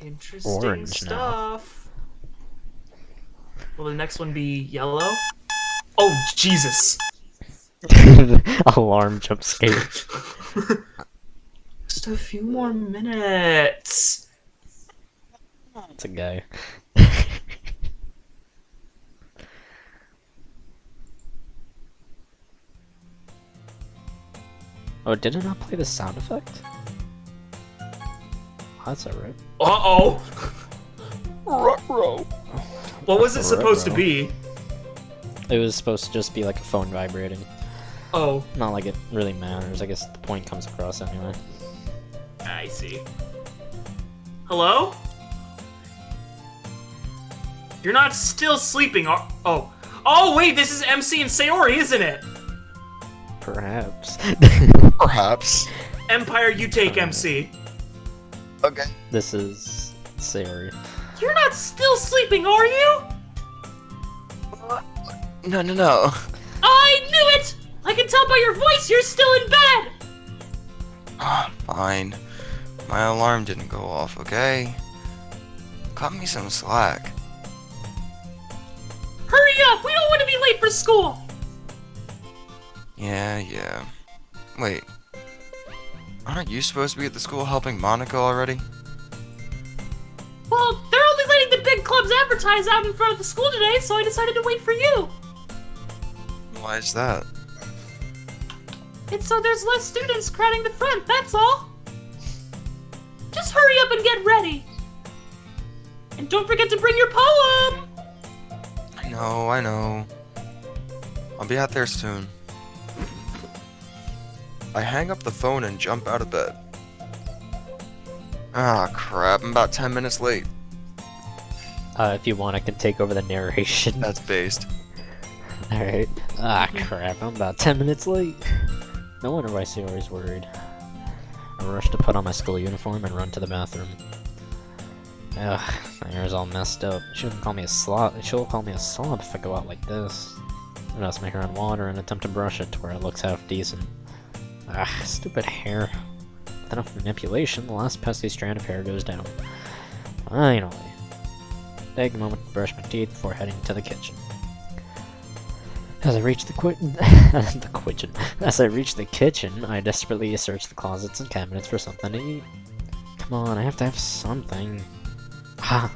Interesting orange stuff. Will the next one be yellow? Oh, Jesus! now. Alarm jump scare. Just a few more minutes. It's a guy. Oh, did it not play the sound effect? That's alright. Uh-oh! Ruh-roh. What was it supposed to be? It was supposed to just be like a phone vibrating. Oh. Not like it really matters. I guess the point comes across anyway. I see. Hello? You're not still sleeping, are— oh. Oh, wait, this is MC and Sayori, isn't it? Perhaps. Perhaps. Empyre, you take MC. Okay. This is Sayori. You're not still sleeping, are you? No. I knew it! I can tell by your voice you're still in bed! Fine. My alarm didn't go off, okay? Cut me some slack. Hurry up! We don't want to be late for school! Yeah. Wait. Aren't you supposed to be at the school helping Monica already? Well, they're only letting the big clubs advertise out in front of the school today, so I decided to wait for you. Why is that? It's so there's less students crowding the front, that's all. Just hurry up and get ready. And don't forget to bring your poem! I know. I'll be out there soon. I hang up the phone and jump out of bed. Ah, crap, I'm about 10 minutes late. If you want, I can take over the narration. That's based. Alright. Ah, crap, I'm about 10 minutes late. No wonder why Sayori's worried. I rush to put on my school uniform and run to the bathroom. Ugh, my hair's all messed up. She'll call me a slob if I go out like this. I dust my hair on water and attempt to brush it to where it looks half decent. Ah, stupid hair. With enough manipulation, the last pesky strand of hair goes down. Finally. Take a moment to brush my teeth before heading to the kitchen. As I reach As I reach the kitchen, I desperately search the closets and cabinets for something to eat. Come on, I have to have something. Ah!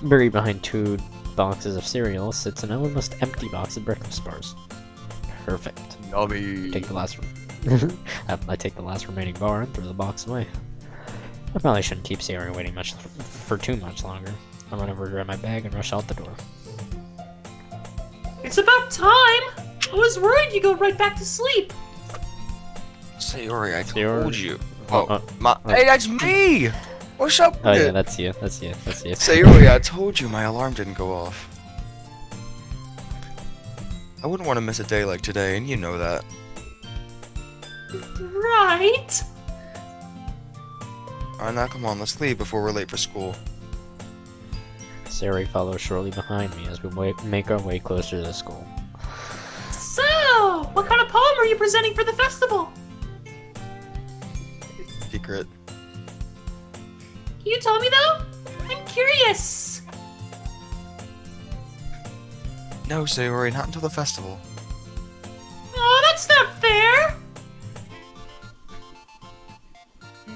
Buried behind 2 boxes of cereal sits an almost empty box of breakfast bars. Perfect. Yummy. Take the last I take the last remaining bar and throw the box away. I probably shouldn't keep Sayori waiting for too much longer. I run over to grab my bag and rush out the door. It's about time! I was worried you'd go right back to sleep. Sayori, I Sayori. told you. Oh. Hey, that's me! What's up with Oh yeah, it? that's you. Sayori, I told you my alarm didn't go off. I wouldn't want to miss a day like today, and you know that. Right? Alright, now come on, let's leave before we're late for school. Sayori follows shortly behind me as we make our way closer to the school. So, what kind of poem are you presenting for the festival? Secret. Can you tell me though? I'm curious. No, Sayori, not until the festival. Oh, that's not fair.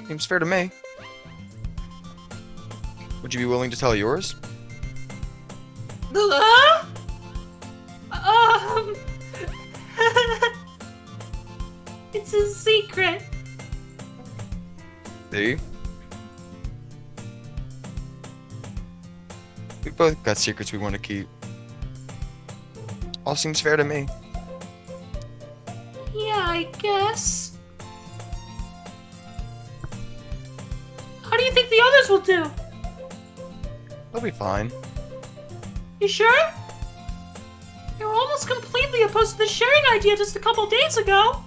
Seems fair to me. Would you be willing to tell yours? It's a secret. See? We both got secrets we want to keep. All seems fair to me. Yeah, I guess. How do you think the others will do? They'll be fine. You sure? You were almost completely opposed to the sharing idea just a couple days ago.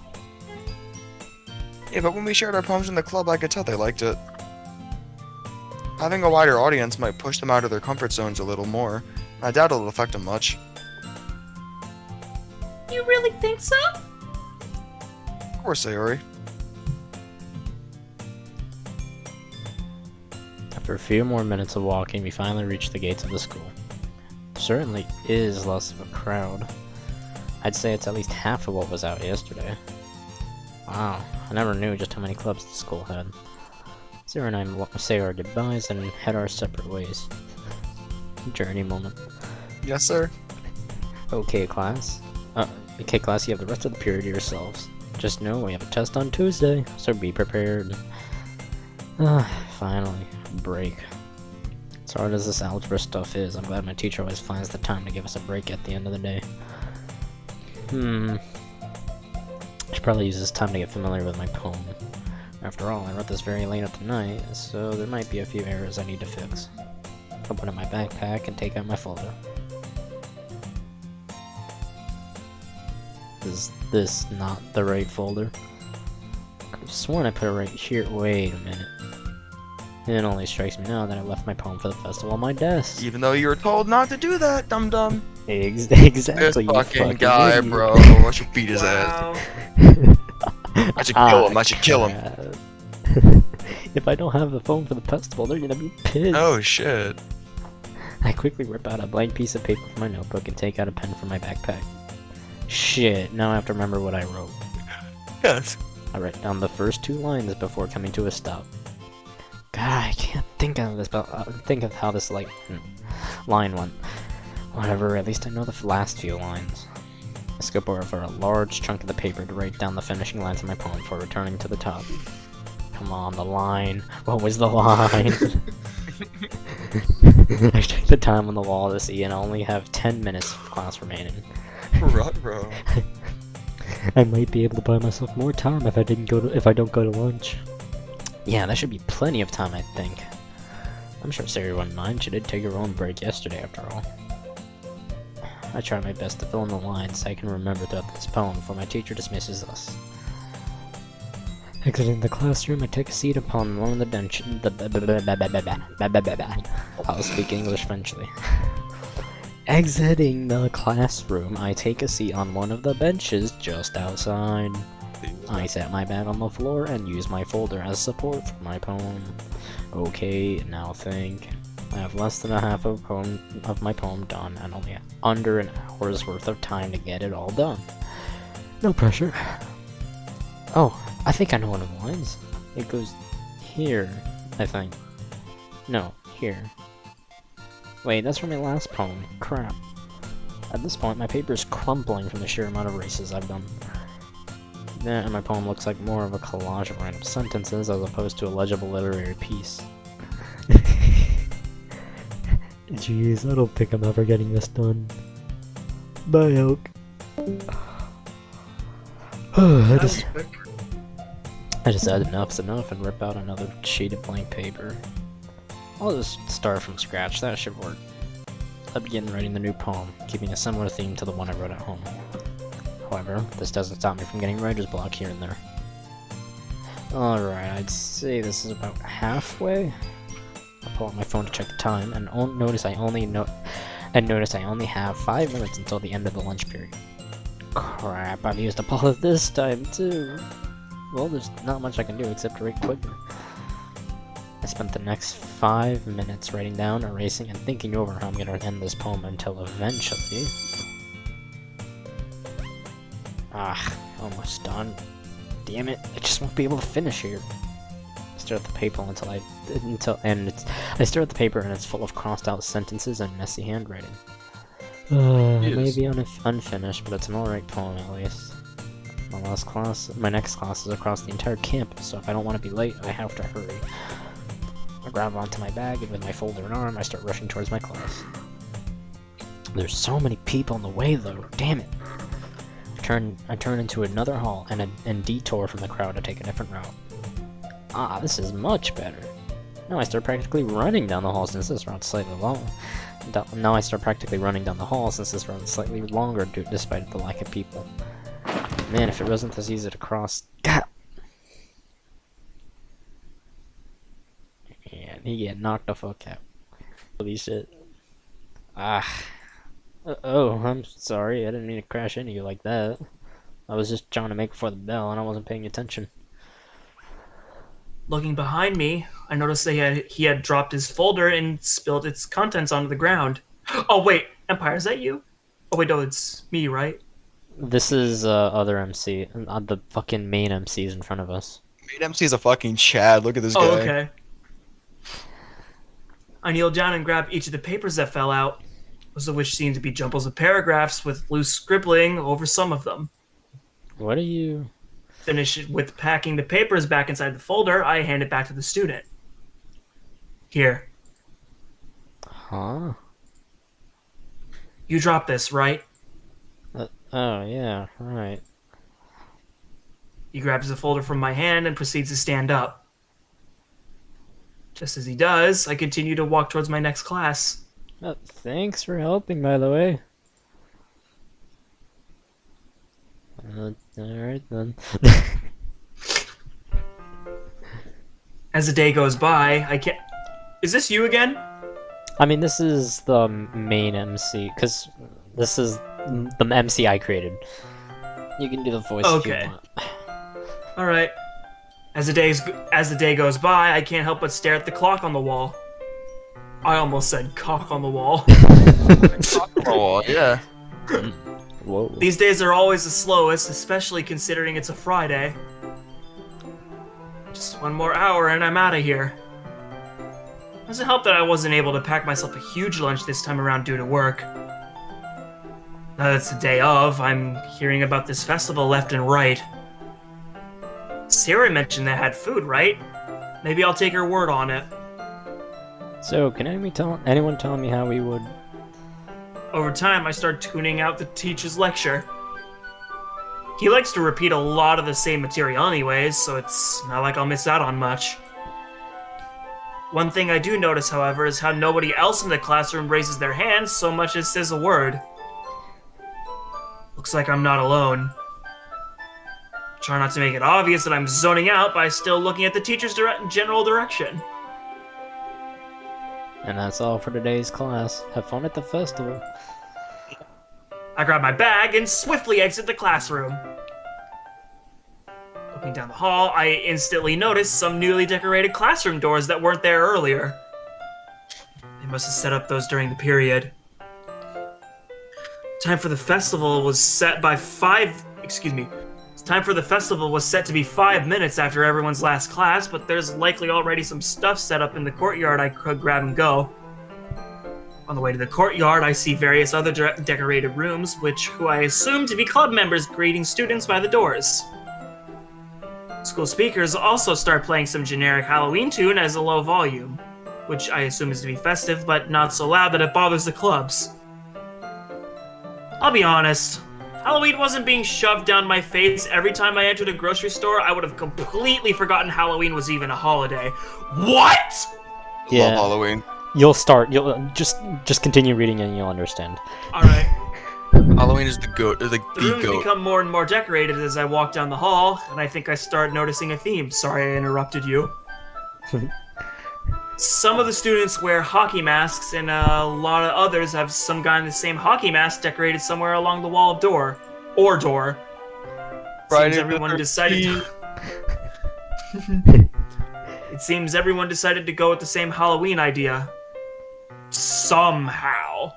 Yeah, but when we shared our poems in the club, I could tell they liked it. Having a wider audience might push them out of their comfort zones a little more. I doubt it'll affect them much. You really think so? Of course, Sayori. After a few more minutes of walking, we finally reached the gates of the school. There certainly is less of a crowd. I'd say it's at least half of what was out yesterday. Wow, I never knew just how many clubs the school had. Sarah and I say our goodbyes and head our separate ways. Journey moment. Yes, sir. Okay, class. Okay, class, you have the rest of the period to yourselves. Just know we have a test on Tuesday, so be prepared. Finally, break. As hard as this algebra stuff is, I'm glad my teacher always finds the time to give us a break at the end of the day. I should probably use this time to get familiar with my poem. After all, I wrote this very late at night, so there might be a few errors I need to fix. Open up my backpack and take out my folder. Is this not the right folder? I could have sworn I put it right here. Wait a minute. It only strikes me now that I left my poem for the festival on my desk. Even though you were told not to do that, dum-dum. Exactly. This you fucking guy, idiot. bro. I should beat his ass. I should kill him. I should kill him. If I don't have the phone for the festival, they're gonna be pissed. Oh, shit. I quickly rip out a blank piece of paper from my notebook and take out a pen from my backpack. Shit, now I have to remember what I wrote. Yes. I write down the first 2 lines before coming to a stop. God, I can't think of this, but think of how this line went. Whatever, at least I know the last few lines. I skip over a large chunk of the paper to write down the finishing lines of my poem before returning to the top. Come on, the line. What was the line? I checked the time on the wall to see and I only have 10 minutes of class remaining. Ruh-roh. I might be able to buy myself more time if I don't go to lunch. Yeah, that should be plenty of time, I think. I'm sure Sarah wouldn't mind. She did take her own break yesterday, after all. I try my best to fill in the lines so I can remember throughout this poem before my teacher dismisses us. Exiting the classroom, I take a seat upon one of the benches. I'll speak English eventually. Exiting the classroom, I take a seat on one of the benches just outside. I set my bag on the floor and use my folder as support for my poem. Okay, now think. I have less than a half of my poem done and only under an hour's worth of time to get it all done. No pressure. Oh, I think I know one of the lines. It goes here, I think. No, here. Wait, that's from my last poem. Crap. At this point, my paper is crumpling from the sheer amount of erasures I've done. And my poem looks like more of a collage of random sentences as opposed to a legible literary piece. Jeez, I don't think I'm ever getting this done. Bye, Elk. I just said enough's enough and rip out another sheet of blank paper. I'll just start from scratch, that should work. I begin writing the new poem, keeping a similar theme to the one I wrote at home. However, this doesn't stop me from getting writer's block here and there. Alright, I'd say this is about halfway. I pull out my phone to check the time, and notice I only have 5 minutes until the end of the lunch period. Crap, I've used up all of this time too. Well, there's not much I can do except to write quicker. I spent the next 5 minutes writing down, erasing, and thinking over how I'm gonna end this poem until eventually... almost done. Damn it, I just won't be able to finish here. I stare at the paper I stare at the paper and it's full of crossed out sentences and messy handwriting. Maybe unfinished, but it's an alright poem at least. My next class is across the entire campus, so if I don't want to be late, I have to hurry. I grab onto my bag and with my folder and arm, I start rushing towards my class. There's so many people in the way though, damn it! I turn into another hall and detour from the crowd to take a different route. Ah, this is much better. Now I start practically running down the hall since this route's slightly long. Despite the lack of people. Man, if it wasn't this easy to cross... God! Yeah, he get knocked the fuck out. Holy shit. Oh, I'm sorry, I didn't mean to crash into you like that. I was just trying to make it for the bell and I wasn't paying attention. Looking behind me, I noticed he had dropped his folder and spilled its contents onto the ground. Oh wait, Empyre, is that you? Oh wait, no, it's me, right? This is other MC. The fucking main MC's in front of us. Main MC's a fucking Chad. Look at this guy. Oh, okay. I kneeled down and grabbed each of the papers that fell out, most of which seemed to be jumbles of paragraphs with loose scribbling over some of them. What are you... Finished with packing the papers back inside the folder, I hand it back to the student. Here. Huh? You dropped this, right? Oh, yeah, right. He grabs the folder from my hand and proceeds to stand up. Just as he does, I continue to walk towards my next class. Thanks for helping, by the way. Alright then. As the day goes by, I can't... Is this you again? I mean, this is the main MC, because this is the MC I created. You can do the voice if you Okay. want. Alright. As the day goes by, I can't help but stare at the clock on the wall. I almost said cock on the wall. Oh, yeah. Whoa. These days are always the slowest, especially considering it's a Friday. Just one more hour and I'm out of here. Doesn't help that I wasn't able to pack myself a huge lunch this time around due to work. Now that it's the day of, I'm hearing about this festival left and right. Sarah mentioned they had food, right? Maybe I'll take her word on it. So, can anyone tell me how we would... Over time, I start tuning out the teacher's lecture. He likes to repeat a lot of the same material anyways, so it's not like I'll miss out on much. One thing I do notice, however, is how nobody else in the classroom raises their hands so much as says a word. Looks like I'm not alone. Try not to make it obvious that I'm zoning out by still looking at the teacher's general direction. And that's all for today's class. Have fun at the festival. I grab my bag and swiftly exit the classroom. Looking down the hall, I instantly notice some newly decorated classroom doors that weren't there earlier. They must have set up those during the period. Time for the festival was set to be 5 minutes after everyone's last class, but there's likely already some stuff set up in the courtyard I could grab and go. On the way to the courtyard, I see various other decorated rooms, who I assume to be club members greeting students by the doors. School speakers also start playing some generic Halloween tune as a low volume, which I assume is to be festive, but not so loud that it bothers the clubs. I'll be honest, Halloween wasn't being shoved down my face every time I entered a grocery store. I would have completely forgotten Halloween was even a holiday. What?! Yeah. Love Halloween. You'll just continue reading and you'll understand. Alright. Halloween is the goat. The rooms goat. become more and more decorated as I walk down the hall, and I think I start noticing a theme. Sorry I interrupted you. Some of the students wear hockey masks, and a lot of others have some guy in the same hockey mask decorated somewhere along the wall of door. Friday Seems everyone the decided to... It seems everyone decided to go with the same Halloween idea. Somehow.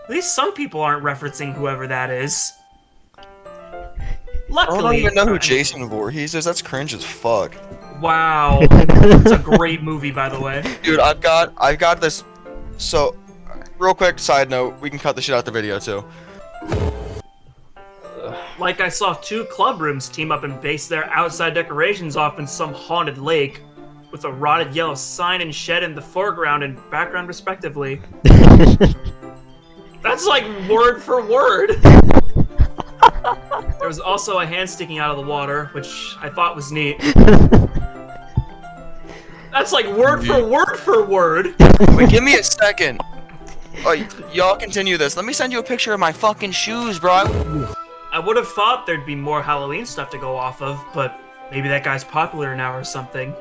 At least some people aren't referencing whoever that is. Luckily, I don't even know who Jason Voorhees is. That's cringe as fuck. Wow, it's a great movie, by the way. Dude, I've got this. So, real quick side note, we can cut the shit out the video too. Like I saw 2 club rooms team up and base their outside decorations off in some haunted lake, with a rotted yellow sign and shed in the foreground and background respectively. That's like word for word. There was also a hand sticking out of the water, which I thought was neat. That's like word for word. Wait, give me a second. Oh, y'all continue this. Let me send you a picture of my fucking shoes, bro. I would have thought there'd be more Halloween stuff to go off of, but maybe that guy's popular now or something.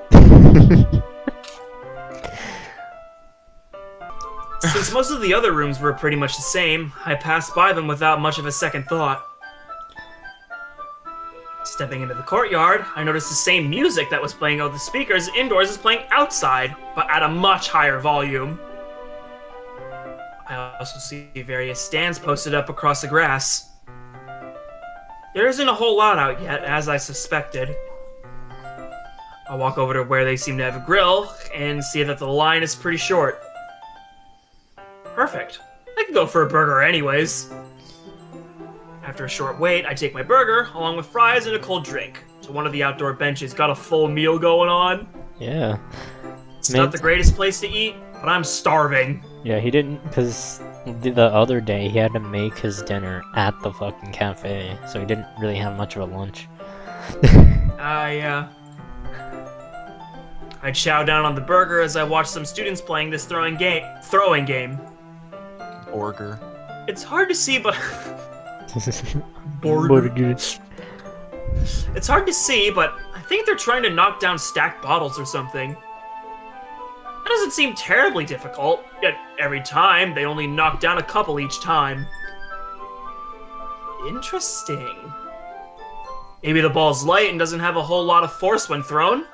Since most of the other rooms were pretty much the same, I passed by them without much of a second thought. Stepping into the courtyard, I noticed the same music that was playing out the speakers indoors is playing outside, but at a much higher volume. I also see various stands posted up across the grass. There isn't a whole lot out yet, as I suspected. I'll walk over to where they seem to have a grill and see that the line is pretty short. Perfect. I can go for a burger anyways. After a short wait, I take my burger, along with fries and a cold drink, to one of the outdoor benches. Got a full meal going on. Yeah. It's not the greatest place to eat, but I'm starving. Yeah, he didn't, because the other day he had to make his dinner at the fucking cafe, so he didn't really have much of a lunch. I chow down on the burger as I watch some students playing this throwing game. Burger. It's hard to see, but... Burger. It's hard to see, but I think they're trying to knock down stacked bottles or something. That doesn't seem terribly difficult, yet every time they only knock down a couple each time. Interesting. Maybe the ball's light and doesn't have a whole lot of force when thrown?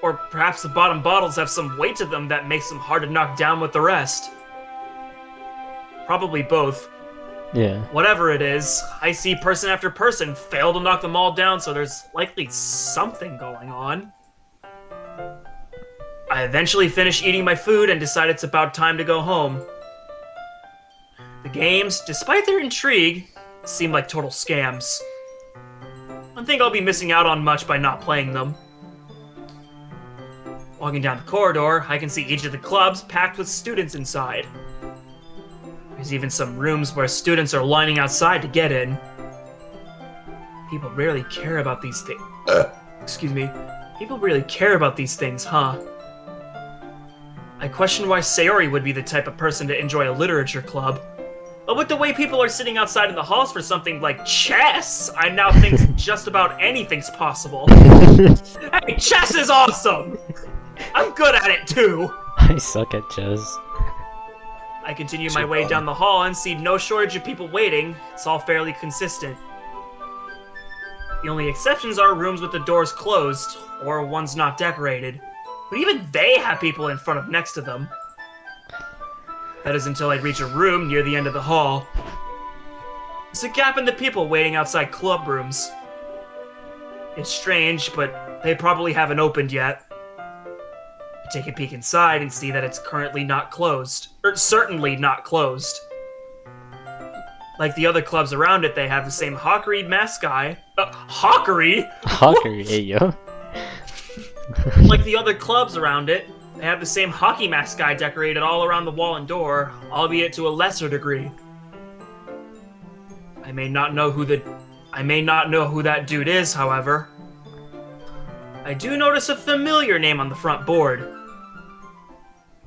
Or perhaps the bottom bottles have some weight to them that makes them hard to knock down with the rest. Probably both. Yeah. Whatever it is, I see person after person fail to knock them all down, so there's likely something going on. I eventually finish eating my food and decide it's about time to go home. The games, despite their intrigue, seem like total scams. I think I'll be missing out on much by not playing them. Walking down the corridor, I can see each of the clubs packed with students inside. There's even some rooms where students are lining outside to get in. People rarely care about these things. Excuse me. People really care about these things, huh? I question why Sayori would be the type of person to enjoy a literature club. But with the way people are sitting outside in the halls for something like chess, I now think just about anything's possible. Hey, chess is awesome! I'm good at it too! I suck at chess. I continue my way down the hall and see no shortage of people waiting. It's all fairly consistent. The only exceptions are rooms with the doors closed, or ones not decorated. But even they have people in front of next to them. That is until I reach a room near the end of the hall. There's a gap in the people waiting outside club rooms. It's strange, but they probably haven't opened yet. I take a peek inside and see that it's currently not closed. Or certainly not closed. Like the other clubs around it, they have the same Hawkery mascot. Hawkery? Hawkery, hey yo. Like the other clubs around it, they have the same hockey mask guy decorated all around the wall and door, albeit to a lesser degree. I may not know who that dude is, however. I do notice a familiar name on the front board.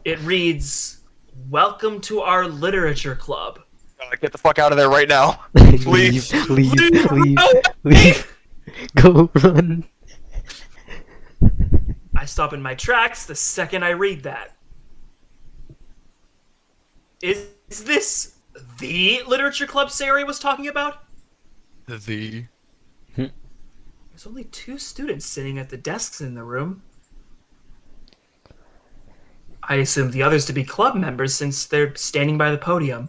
It reads, "Welcome to our literature club." Get the fuck out of there right now. Please. Leave. Go run. I stop in my tracks the second I read that. Is this the literature club Sayori was talking about? The... There's only 2 students sitting at the desks in the room. I assume the others to be club members since they're standing by the podium.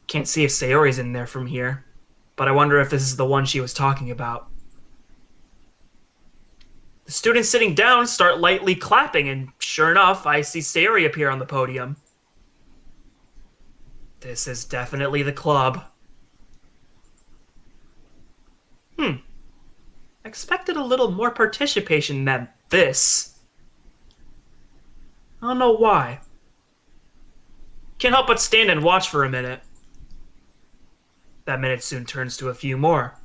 Can't see if Sayori's in there from here, but I wonder if this is the one she was talking about. The students sitting down start lightly clapping, and sure enough, I see Sayori appear on the podium. This is definitely the club. I expected a little more participation than this. I don't know why. Can't help but stand and watch for a minute. That minute soon turns to a few more.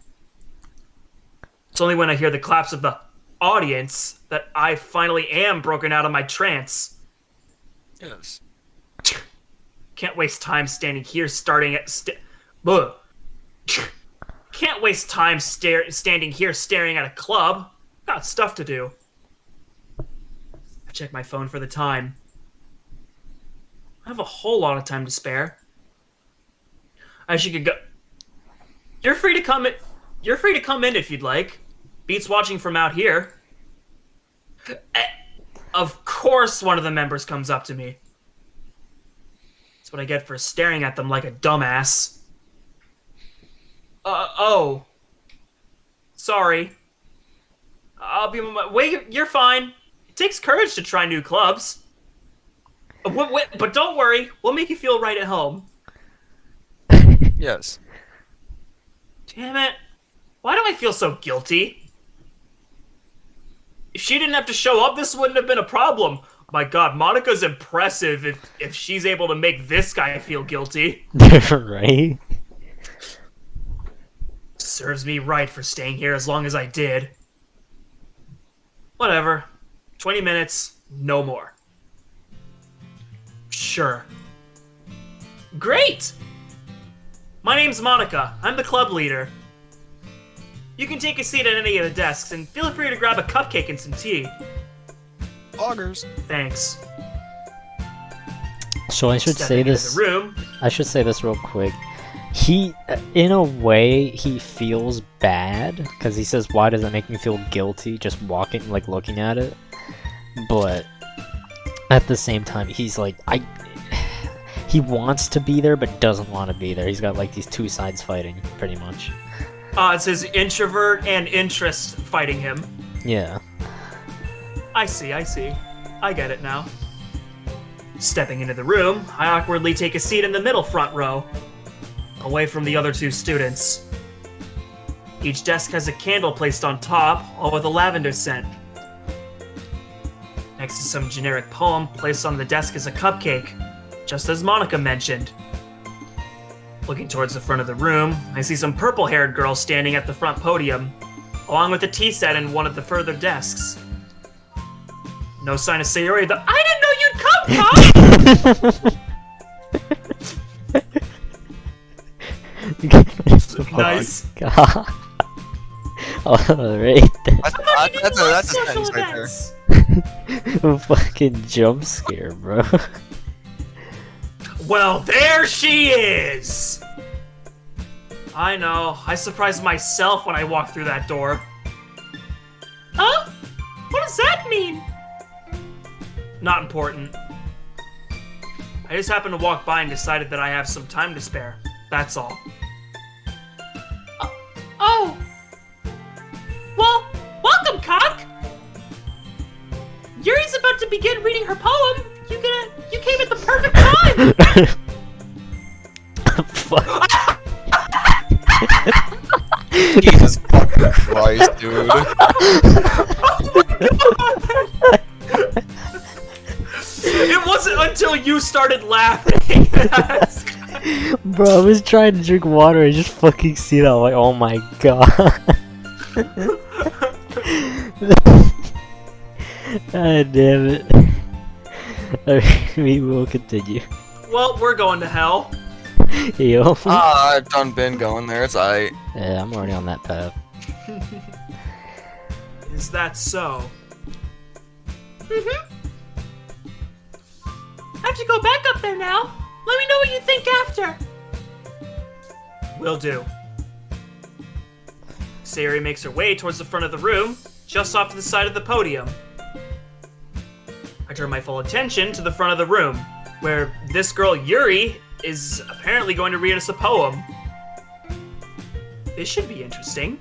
It's only when I hear the claps of the audience that I finally am broken out of my trance. Yes. Can't waste time standing here Can't waste time standing here staring at a club. Got stuff to do. I check my phone for the time. I have a whole lot of time to spare. I should go. You're free to come in. You're free to come in if you'd like. Beats watching from out here. Of course, one of the members comes up to me. That's what I get for staring at them like a dumbass. Oh. Sorry. I'll be on my way. You're fine. It takes courage to try new clubs. But don't worry, we'll make you feel right at home. Yes. Damn it. Why do I feel so guilty? If she didn't have to show up, this wouldn't have been a problem. My god, Monica's impressive if she's able to make this guy feel guilty. Right? Serves me right for staying here as long as I did. Whatever. 20 minutes, no more. Sure. Great! My name's Monica. I'm the club leader. You can take a seat at any of the desks, and feel free to grab a cupcake and some tea. Augers. Thanks. So I should say Stepping into this. the room. I should say this real quick. He, in a way, he feels bad because he says, "Why does it make me feel guilty just walking, like looking at it?" But at the same time, he's like, he wants to be there but doesn't want to be there. He's got like these two sides fighting, pretty much. It's his introvert and interest fighting him. Yeah. I see. I get it now. Stepping into the room, I awkwardly take a seat in the middle front row, away from the other two students. Each desk has a candle placed on top, all with a lavender scent. Next to some generic poem, placed on the desk is a cupcake, just as Monica mentioned. Looking towards the front of the room, I see some purple-haired girls standing at the front podium, along with a tea set in one of the further desks. No sign of Sayori, though. I didn't know you'd come, Pop! Nice. God. Alright. That's a sentence right there. Fucking jump scare, bro. Well, there she is! I know, I surprised myself when I walked through that door. Huh? What does that mean? Not important. I just happened to walk by and decided that I have some time to spare. That's all. Oh! Well, welcome, Cock! Yuri's about to begin reading her poem. You came at the perfect time! Fuck. Jesus fucking Christ, dude. It wasn't until you started laughing. Bro, I was trying to drink water and just fucking see that. I'm like, oh my god. God damn it. We will continue. Well, we're going to hell. Yo. I've done been going there. It's aight. Yeah, I'm already on that path. Is that so? Mm-hmm. I have to go back up there now. Let me know what you think after. Will do. Sayori makes her way towards the front of the room, just off to the side of the podium. I turn my full attention to the front of the room, where this girl Yuri is apparently going to read us a poem. This should be interesting.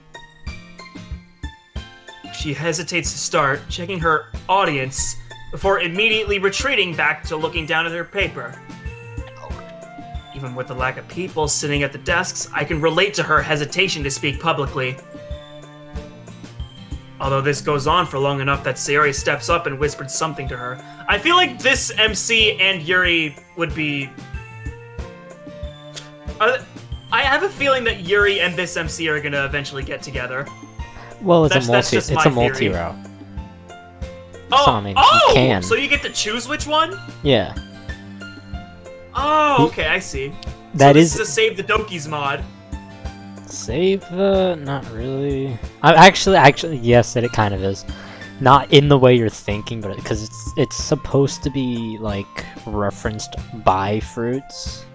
She hesitates to start, checking her audience, before immediately retreating back to looking down at her paper. Even with the lack of people sitting at the desks, I can relate to her hesitation to speak publicly. Although this goes on for long enough that Sayori steps up and whispers something to her. I feel like this MC and Yuri would be... I have a feeling that Yuri and this MC are gonna eventually get together. Well, it's That's just my multi theory. route. Oh, So, I mean, you can. So you get to choose which one? Yeah. Oh, okay, I see. That so this is a Save the Donkeys mod. save. Not really. Actually, yes, it kind of is. Not in the way you're thinking, but because it's supposed to be like referenced by fruits.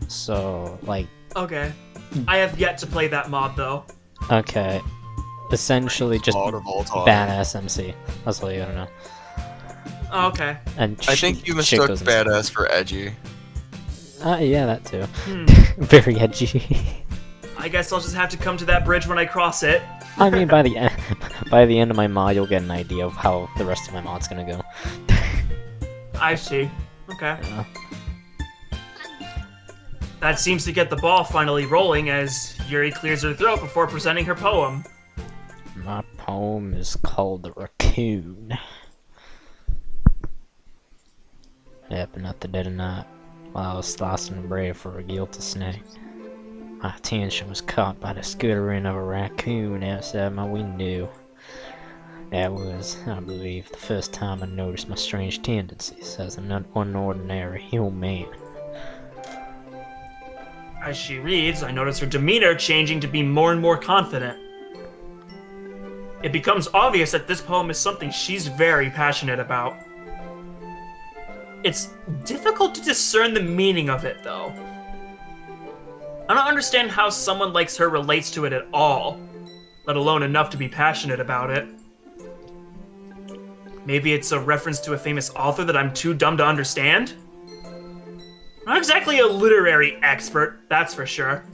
So like. Okay. I have yet to play that mod, though. Okay. Essentially just Mod of all time. badass MC. That's all you gotta know. Oh, okay. And I think you shit mistook goes insane. badass for edgy. Yeah, that too. Hmm. Very edgy. I guess I'll just have to come to that bridge when I cross it. I mean, by the end of my mod, you'll get an idea of how the rest of my mod's gonna go. I see. Okay. Yeah. That seems to get the ball finally rolling as Yuri clears her throat before presenting her poem. My poem is called The Raccoon. It happened at the dead of night, while I was slicing the bread for a guilty snack. My attention was caught by the scuttering of a raccoon outside my window. That was, I believe, the first time I noticed my strange tendencies as an unordinary human. As she reads, I notice her demeanor changing to be more and more confident. It becomes obvious that this poem is something she's very passionate about. It's difficult to discern the meaning of it, though. I don't understand how someone like her relates to it at all, let alone enough to be passionate about it. Maybe it's a reference to a famous author that I'm too dumb to understand? I'm not exactly a literary expert, that's for sure.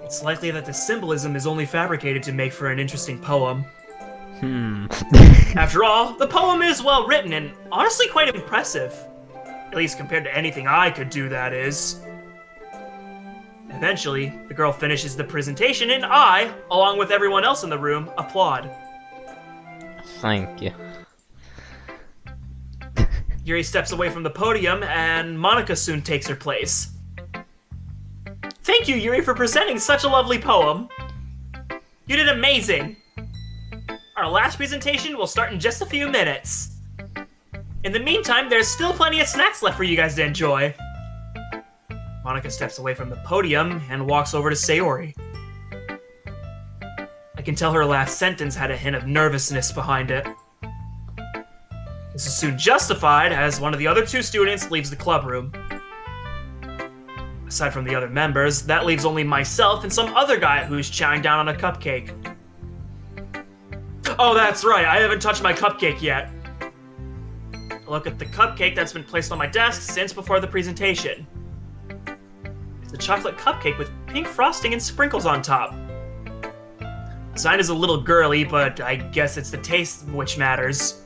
It's likely that the symbolism is only fabricated to make for an interesting poem. After all, the poem is well written and honestly quite impressive. At least compared to anything I could do, that is. Eventually, the girl finishes the presentation and I, along with everyone else in the room, applaud. Thank you. Yuri steps away from the podium, and Monica soon takes her place. Thank you, Yuri, for presenting such a lovely poem. You did amazing. Our last presentation will start in just a few minutes. In the meantime, there's still plenty of snacks left for you guys to enjoy. Monica steps away from the podium and walks over to Sayori. I can tell her last sentence had a hint of nervousness behind it. This is soon justified as one of the other two students leaves the club room. Aside from the other members, that leaves only myself and some other guy who's chowing down on a cupcake. Oh, that's right, I haven't touched my cupcake yet. I look at the cupcake that's been placed on my desk since before the presentation. It's a chocolate cupcake with pink frosting and sprinkles on top. The sign is a little girly, but I guess it's the taste which matters.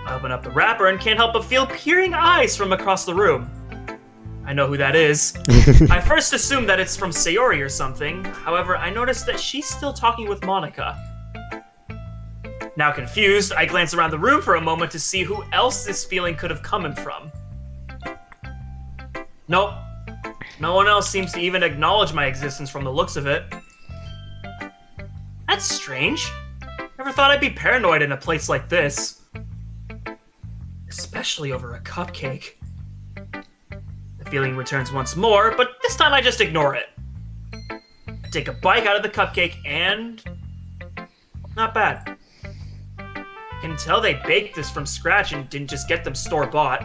I open up the wrapper and can't help but feel peering eyes from across the room. I know who that is. I first assumed that it's from Sayori or something. However, I notice that she's still talking with Monica. Now confused, I glance around the room for a moment to see who else this feeling could have come from. Nope. No one else seems to even acknowledge my existence from the looks of it. That's strange. Never thought I'd be paranoid in a place like this. Especially over a cupcake. The feeling returns once more, but this time I just ignore it. I take a bite out of the cupcake and... not bad. I can tell they baked this from scratch and didn't just get them store-bought.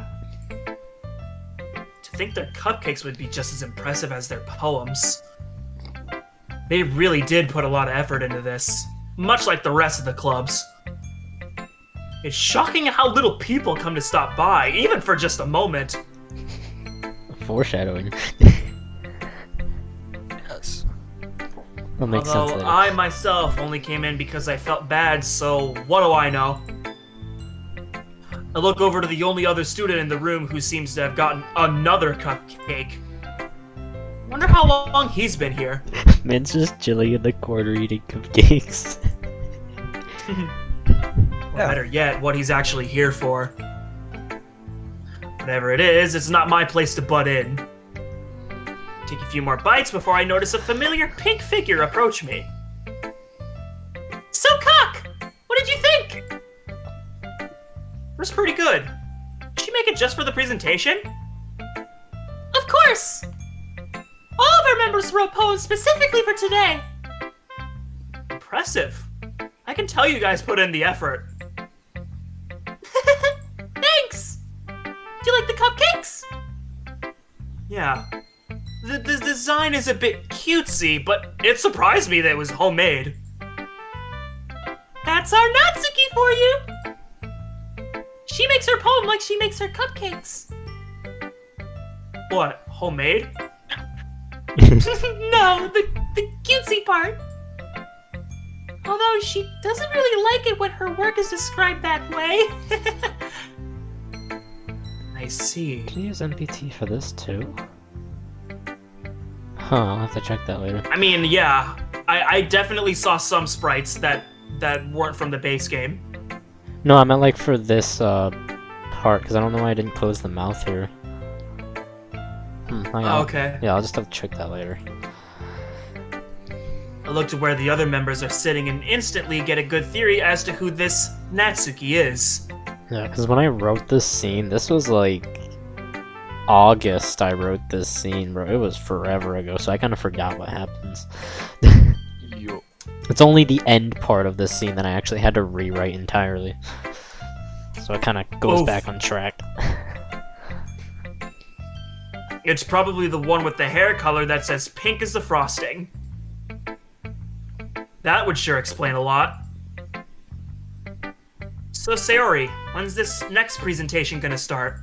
To think their cupcakes would be just as impressive as their poems. They really did put a lot of effort into this, much like the rest of the clubs. It's shocking how little people come to stop by, even for just a moment. Foreshadowing. Yes. That makes sense Although later. I myself only came in because I felt bad, so what do I know? I look over to the only other student in the room who seems to have gotten another cupcake. Wonder how long he's been here. Man's just chilling in the corner eating cupcakes. Or better yet, what he's actually here for. Whatever it is, it's not my place to butt in. Take a few more bites before I notice a familiar pink figure approach me. So, Cock! What did you think? It was pretty good. Did she make it just for the presentation? Of course! All of our members wrote poems specifically for today. Impressive. I can tell you guys put in the effort. Thanks! Do you like the cupcakes? Yeah. The design is a bit cutesy, but it surprised me that it was homemade. That's our Natsuki for you! She makes her poem like she makes her cupcakes. What, homemade? No, the cutesy part. Although she doesn't really like it when her work is described that way. I see. Can you use MPT for this too? Huh, I'll have to check that later. I mean, yeah, I definitely saw some sprites that weren't from the base game. No, I meant like for this part, because I don't know why I didn't close the mouth here. Hang on. Okay. Yeah, I'll just have to check that later. I look to where the other members are sitting and instantly get a good theory as to who this Natsuki is. Yeah, because when I wrote this scene, this was like August I wrote this scene, bro. It was forever ago, so I kind of forgot what happens. Yo. It's only the end part of this scene that I actually had to rewrite entirely. So it kind of goes Oof. back on track. It's probably the one with the hair color that's as pink as the frosting. That would sure explain a lot. So Sayori, when's this next presentation gonna start?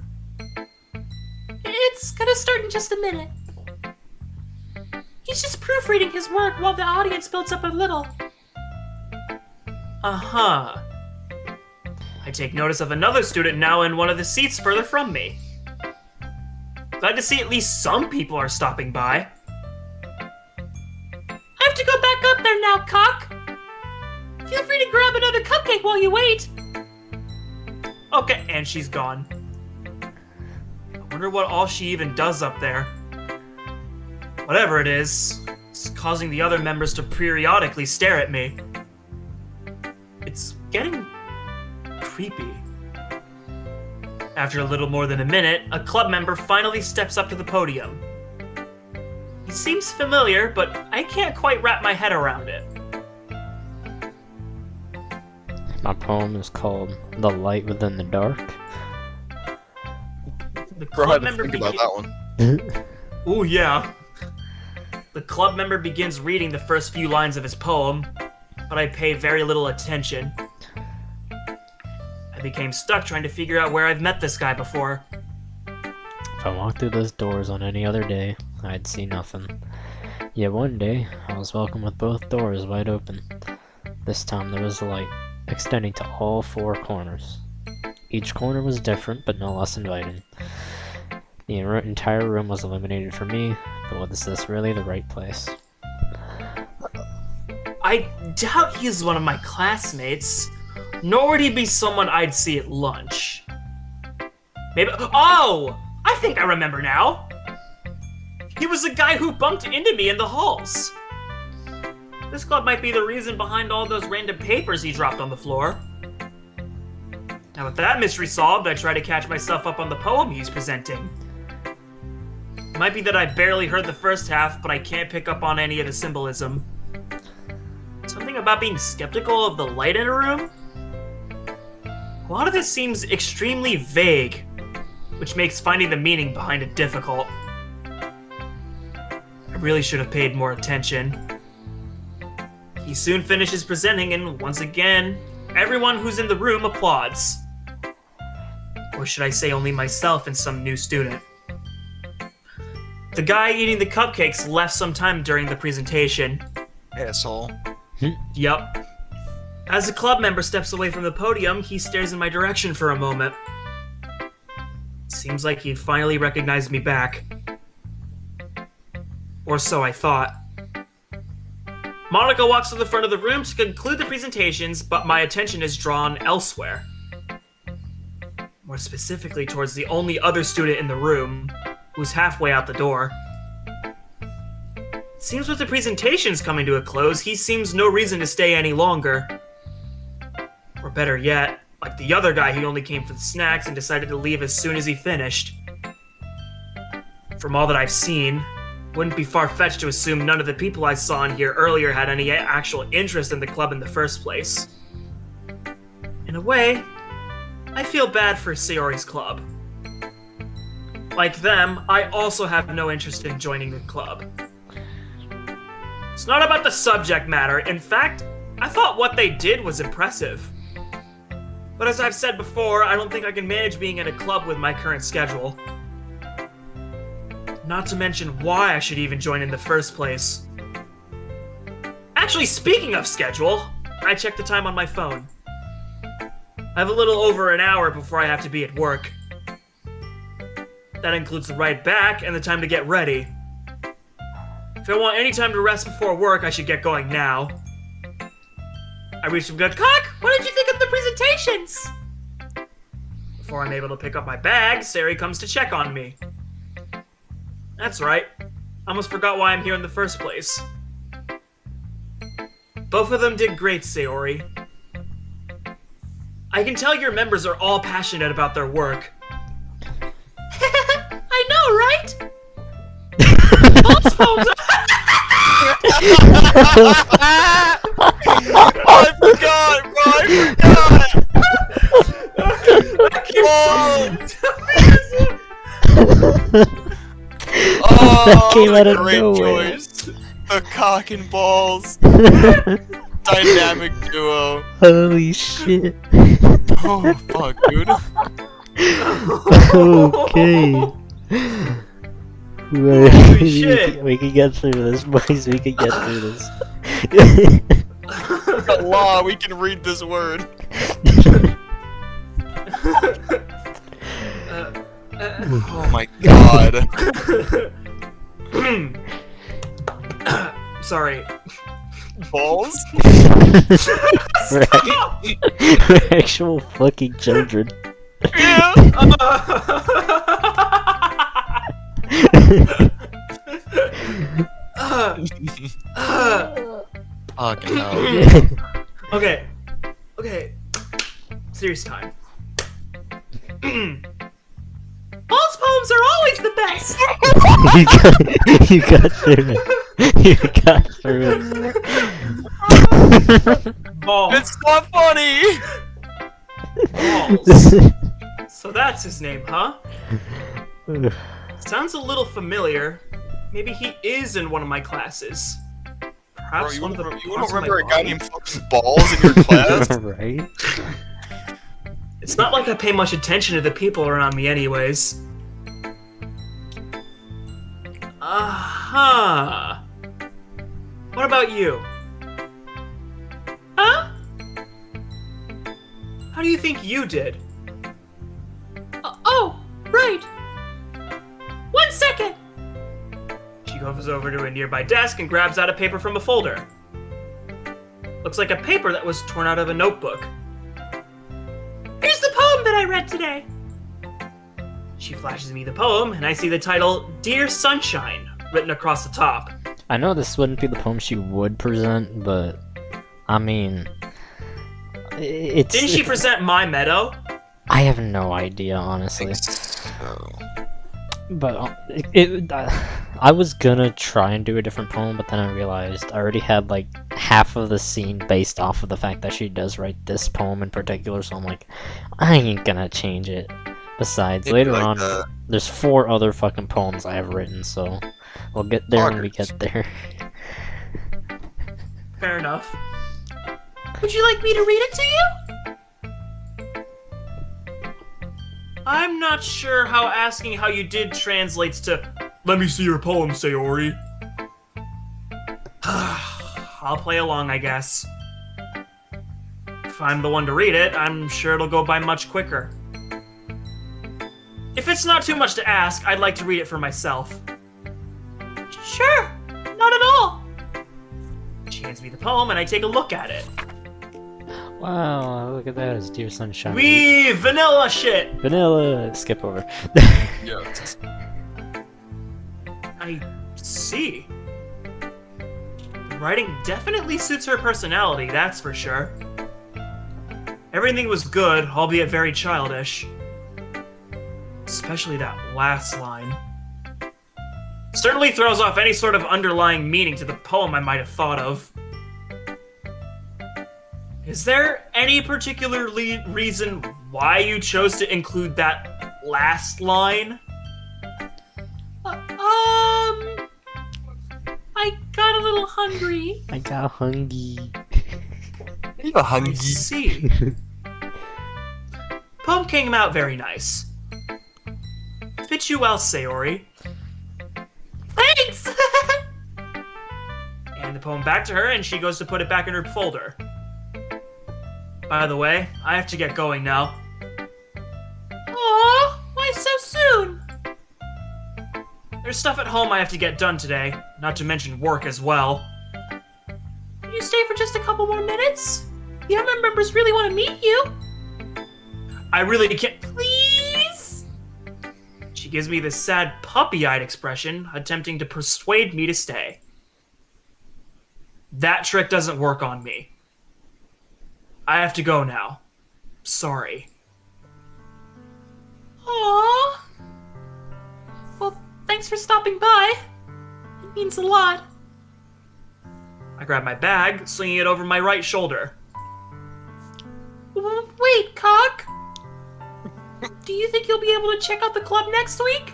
It's gonna start in just a minute. He's just proofreading his work while the audience builds up a little. Uh-huh. I take notice of another student now in one of the seats further from me. Glad to see at least some people are stopping by. I have to go back up there now, Cock. Feel free to grab another cupcake while you wait. Okay, and she's gone. I wonder what all she even does up there. Whatever it is, it's causing the other members to periodically stare at me. It's getting creepy. After a little more than a minute, a club member finally steps up to the podium. He seems familiar, but I can't quite wrap my head around it. My poem is called The Light Within the Dark. The Bro, I club had to member think about that one. Ooh, yeah. The club member begins reading the first few lines of his poem, but I pay very little attention. I became stuck trying to figure out where I've met this guy before. If I walked through those doors on any other day, I'd see nothing. Yet one day, I was welcomed with both doors wide open. This time there was a light, extending to all four corners. Each corner was different, but no less inviting. The entire room was illuminated for me, but was this really the right place? I doubt he's one of my classmates, nor would he be someone I'd see at lunch. Maybe— oh! I think I remember now! He was the guy who bumped into me in the halls. This club might be the reason behind all those random papers he dropped on the floor. Now with that mystery solved, I try to catch myself up on the poem he's presenting. It might be that I barely heard the first half, but I can't pick up on any of the symbolism. Something about being skeptical of the light in a room? A lot of this seems extremely vague, which makes finding the meaning behind it difficult. I really should have paid more attention. He soon finishes presenting, and once again, everyone who's in the room applauds. Or should I say only myself and some new student. The guy eating the cupcakes left sometime during the presentation. Asshole. Yup. As the club member steps away from the podium, he stares in my direction for a moment. Seems like he finally recognized me back. Or so I thought. Monica walks to the front of the room to conclude the presentations, but my attention is drawn elsewhere. More specifically towards the only other student in the room, who's halfway out the door. It seems with the presentations coming to a close, he seems no reason to stay any longer. Or better yet, like the other guy, he only came for the snacks and decided to leave as soon as he finished. From all that I've seen, wouldn't be far-fetched to assume none of the people I saw in here earlier had any actual interest in the club in the first place. In a way, I feel bad for Sayori's club. Like them, I also have no interest in joining the club. It's not about the subject matter. In fact, I thought what they did was impressive. But as I've said before, I don't think I can manage being in a club with my current schedule. Not to mention why I should even join in the first place. Actually, speaking of schedule, I checked the time on my phone. I have a little over an hour before I have to be at work. That includes the ride back and the time to get ready. If I want any time to rest before work, I should get going now. I reached him good. Cock, what did you think of the presentations? Before I'm able to pick up my bag, Sari comes to check on me. That's right. I almost forgot why I'm here in the first place. Both of them did great, Sayori. I can tell your members are all passionate about their work. I know, right? Pulse poems. I forgot, bro, I forgot! Oh, That came out of great nowhere. choice. The cock and balls. Dynamic duo. Holy shit. Oh, fuck, dude. Okay. Holy shit. We can get through this, boys. We can get through this. The law, we can read this word. Oh my god. Sorry. Balls? We're actual fucking children. Yeah. Fucking hell. Okay. Okay. Serious time. Pulse poems are always the best! you got through it. You got through it. Balls. It's not funny! Balls. So that's his name, huh? Sounds a little familiar. Maybe he is in one of my classes. Bro, Perhaps you one of the don't parts of my remember a guy body? named fucking Balls in your class? Right? It's not like I pay much attention to the people around me anyways. Uh-huh. What about you? Huh? How do you think you did? Oh, right. 1 second. She goes over to a nearby desk and grabs out a paper from a folder. Looks like a paper that was torn out of a notebook. Here's the poem that I read today. She flashes me the poem, and I see the title, Dear Sunshine, written across the top. I know this wouldn't be the poem she would present, but I mean, it's. Didn't she present My Meadow? I have no idea, honestly. But I was gonna try and do a different poem, but then I realized I already had like half of the scene based off of the fact that she does write this poem in particular, so I'm like, I ain't gonna change it. Besides, later like on, that. there's 4 other fucking poems I have written, so we'll get there when we get there. Fair enough. Would you like me to read it to you? I'm not sure how asking how you did translates to, let me see your poem, Sayori. I'll play along, I guess. If I'm the one to read it, I'm sure it'll go by much quicker. If it's not too much to ask, I'd like to read it for myself. Sure, not at all. She hands me the poem and I take a look at it. Wow, look at that, it's Dear Sunshine. Wee, vanilla shit! Vanilla! Skip over. Yeah. I see. The writing definitely suits her personality, that's for sure. Everything was good, albeit very childish. Especially that last line. Certainly throws off any sort of underlying meaning to the poem I might have thought of. Is there any particular reason why you chose to include that last line? I got a little hungry. I got hungry. You a I hungry. see. Poem came out very nice. Fits you well, Sayori. Thanks! And the poem back to her, and she goes to put it back in her folder. By the way, I have to get going now. Aw, why so soon? There's stuff at home I have to get done today, not to mention work as well. Can you stay for just a couple more minutes? The other members really want to meet you. I really can't. Please? She gives me this sad puppy-eyed expression, attempting to persuade me to stay. That trick doesn't work on me. I have to go now. Sorry. Aww. Well, thanks for stopping by. It means a lot. I grab my bag, slinging it over my right shoulder. Wait, Cock. Do you think you'll be able to check out the club next week?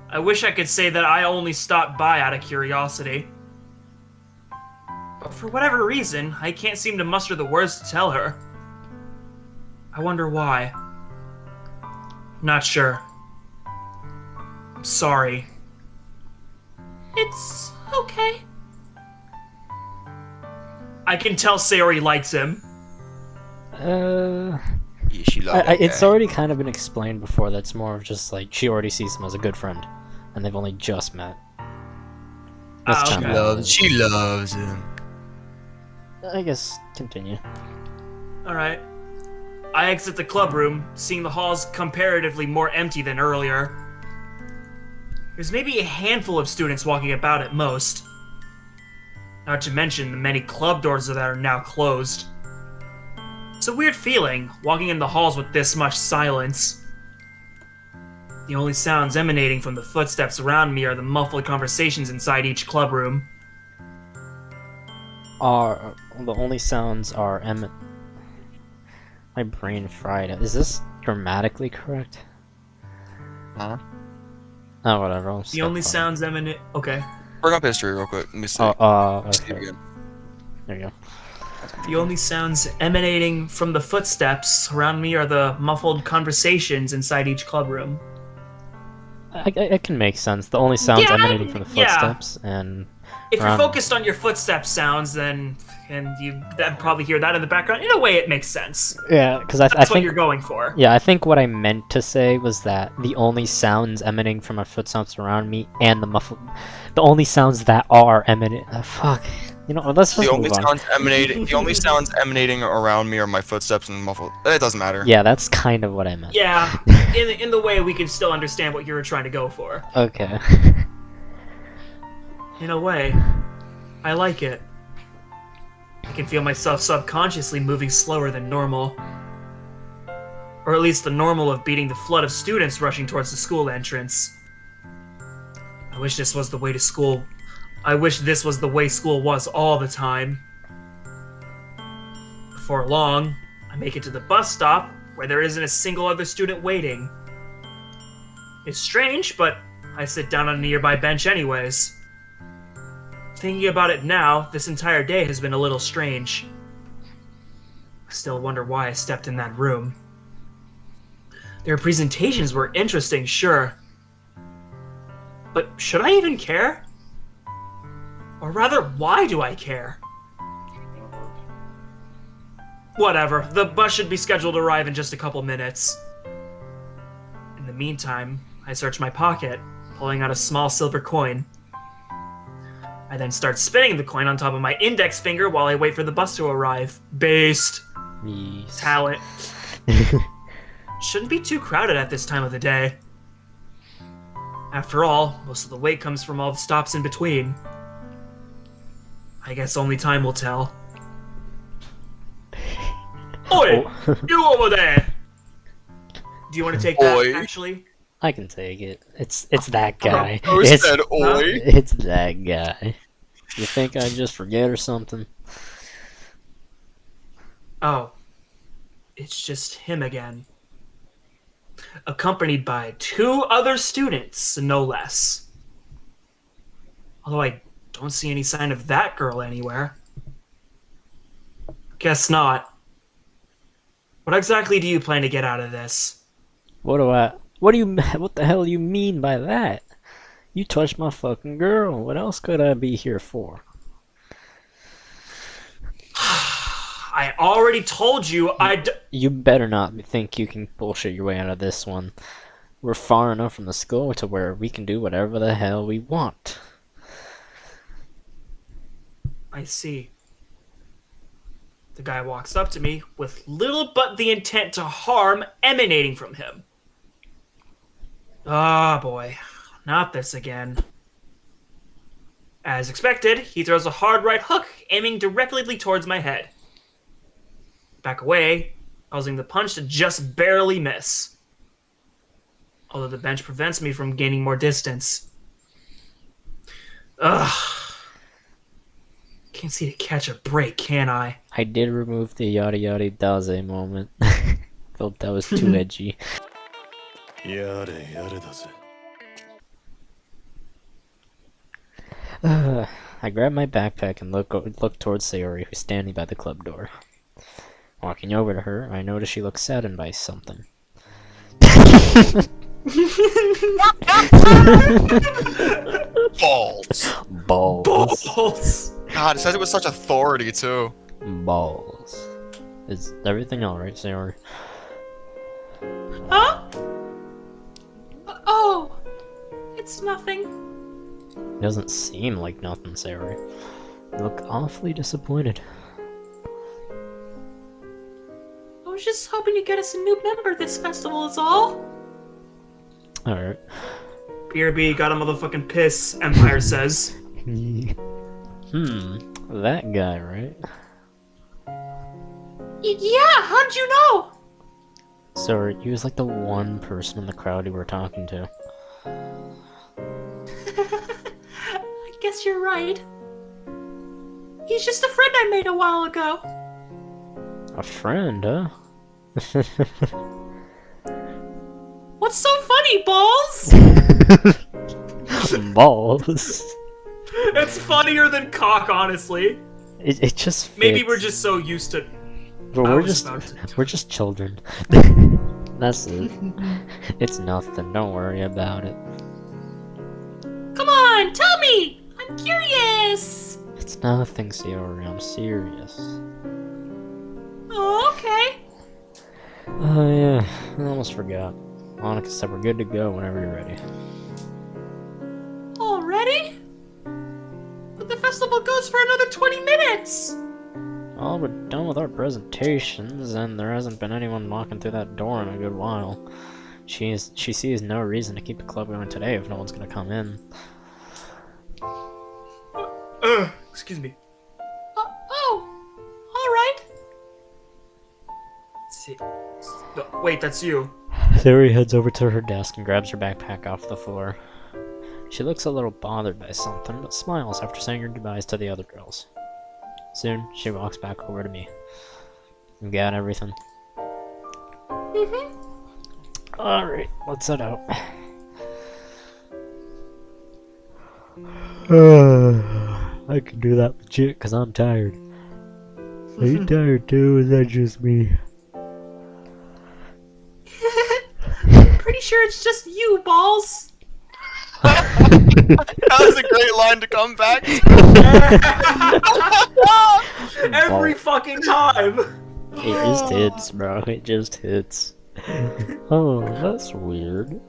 I wish I could say that I only stopped by out of curiosity. But for whatever reason, I can't seem to muster the words to tell her. I wonder why. Not sure. I'm sorry. It's okay. I can tell Sayori likes him. Yeah, she loves It's already kind of been explained before. That's more of just like she already sees him as a good friend, and they've only just met. That's okay. kind of She loves him. I guess continue. Alright. I exit the club room, seeing the halls comparatively more empty than earlier. There's maybe a handful of students walking about at most. Not to mention the many club doors that are now closed. It's a weird feeling, walking in the halls with this much silence. The only sounds emanating from the footsteps around me are the muffled conversations inside each club room. The only sounds are my brain fried. Is this grammatically correct? Huh? Oh, whatever. I'll The stop only talking. sounds emanate. Okay. Bring up history real quick. Let me see. See Okay. again. There you go. The only sounds emanating from the footsteps around me are the muffled conversations inside each club room. It can make sense. The only sounds Yeah, emanating from the yeah. footsteps and If you're around- focused on your footstep sounds, then that'd probably hear that in the background. In a way, it makes sense. yeah, because I That's what think you're going for. yeah, I think what I meant to say was that the only sounds emanating from my footsteps around me and the only sounds that are emanating. Fuck. You know, let's just The only move on. sounds emanating. The only sounds emanating around me are my footsteps and muffled. It doesn't matter. Yeah, that's kind of what I meant. Yeah, in the way we can still understand what you were trying to go for. Okay. In a way, I like it. I can feel myself subconsciously moving slower than normal. Or at least the normal of beating the flood of students rushing towards the school entrance. I wish this was the way school was all the time. Before long, I make it to the bus stop, where there isn't a single other student waiting. It's strange, but I sit down on a nearby bench anyways. Thinking about it now, this entire day has been a little strange. I still wonder why I stepped in that room. Their presentations were interesting, sure. But should I even care? Or rather, why do I care? Whatever, the bus should be scheduled to arrive in just a couple minutes. In the meantime, I search my pocket, pulling out a small silver coin. I then start spinning the coin on top of my index finger while I wait for the bus to arrive. Based. Yes. Talent. Shouldn't be too crowded at this time of the day. After all, most of the wait comes from all the stops in between. I guess only time will tell. Oi! You over there! Do you want to take Oi. that, actually? I can take it. It's that guy. Who It's, said oi? it's that guy. You think I'd just forget or something? Oh. It's just him again. accompanied by 2 other students, no less. Although I don't see any sign of that girl anywhere. Guess not. What exactly do you plan to get out of this? What the hell do you mean by that? You touched my fucking girl. What else could I be here for? I already told you You better not think you can bullshit your way out of this one. We're far enough from the school to where we can do whatever the hell we want. I see. The guy walks up to me with little but the intent to harm emanating from him. Ah, boy. Not this again. As expected, he throws a hard right hook, aiming directly towards my head. Back away, causing the punch to just barely miss. Although the bench prevents me from gaining more distance. Ugh. Can't seem to catch a break, can I? I did remove the yada yada daze moment. Felt that was too edgy. I grab my backpack and look towards Sayori, who's standing by the club door. Walking over to her, I notice she looks saddened by something. Balls. Balls. God, it says it with such authority, too. Balls. Is everything alright, Sayori? Huh? Oh, it's nothing. It doesn't seem like nothing, Sayori. You look awfully disappointed. I was just hoping to get us a new member this festival is all. Alright. BRB got a motherfucking piss, Empyre says. That guy, right? Yeah, how'd you know? So he was like the one person in the crowd you were talking to. I guess you're right. He's just a friend I made a while ago. A friend, huh? What's so funny, Balls? Balls. It's funnier than cock, honestly. It just fits. Maybe we're just so used to... But I we're was just about to- we're just children. That's it. It's nothing. Don't worry about it. Come on, tell me! I'm curious! It's nothing, Sayori. I'm serious. Oh, okay. Oh yeah, I almost forgot. Monica said we're good to go whenever you're ready. Already? But the festival goes for another 20 minutes! Well, we're done with our presentations, and there hasn't been anyone walking through that door in a good while. She sees no reason to keep the club going today if no one's gonna come in. Excuse me. Alright. See. Wait, that's you. Sayori heads over to her desk and grabs her backpack off the floor. She looks a little bothered by something, but smiles after saying her goodbyes to the other girls. Soon, she walks back over to me. You got everything? Mm-hmm. Alright, let's head out. I can do that legit because I'm tired. Are you tired too? Is that just me? Pretty sure it's just you, Balls. That was a great line to come back to. Every fucking time. It just hits, bro. It just hits. Oh, that's weird.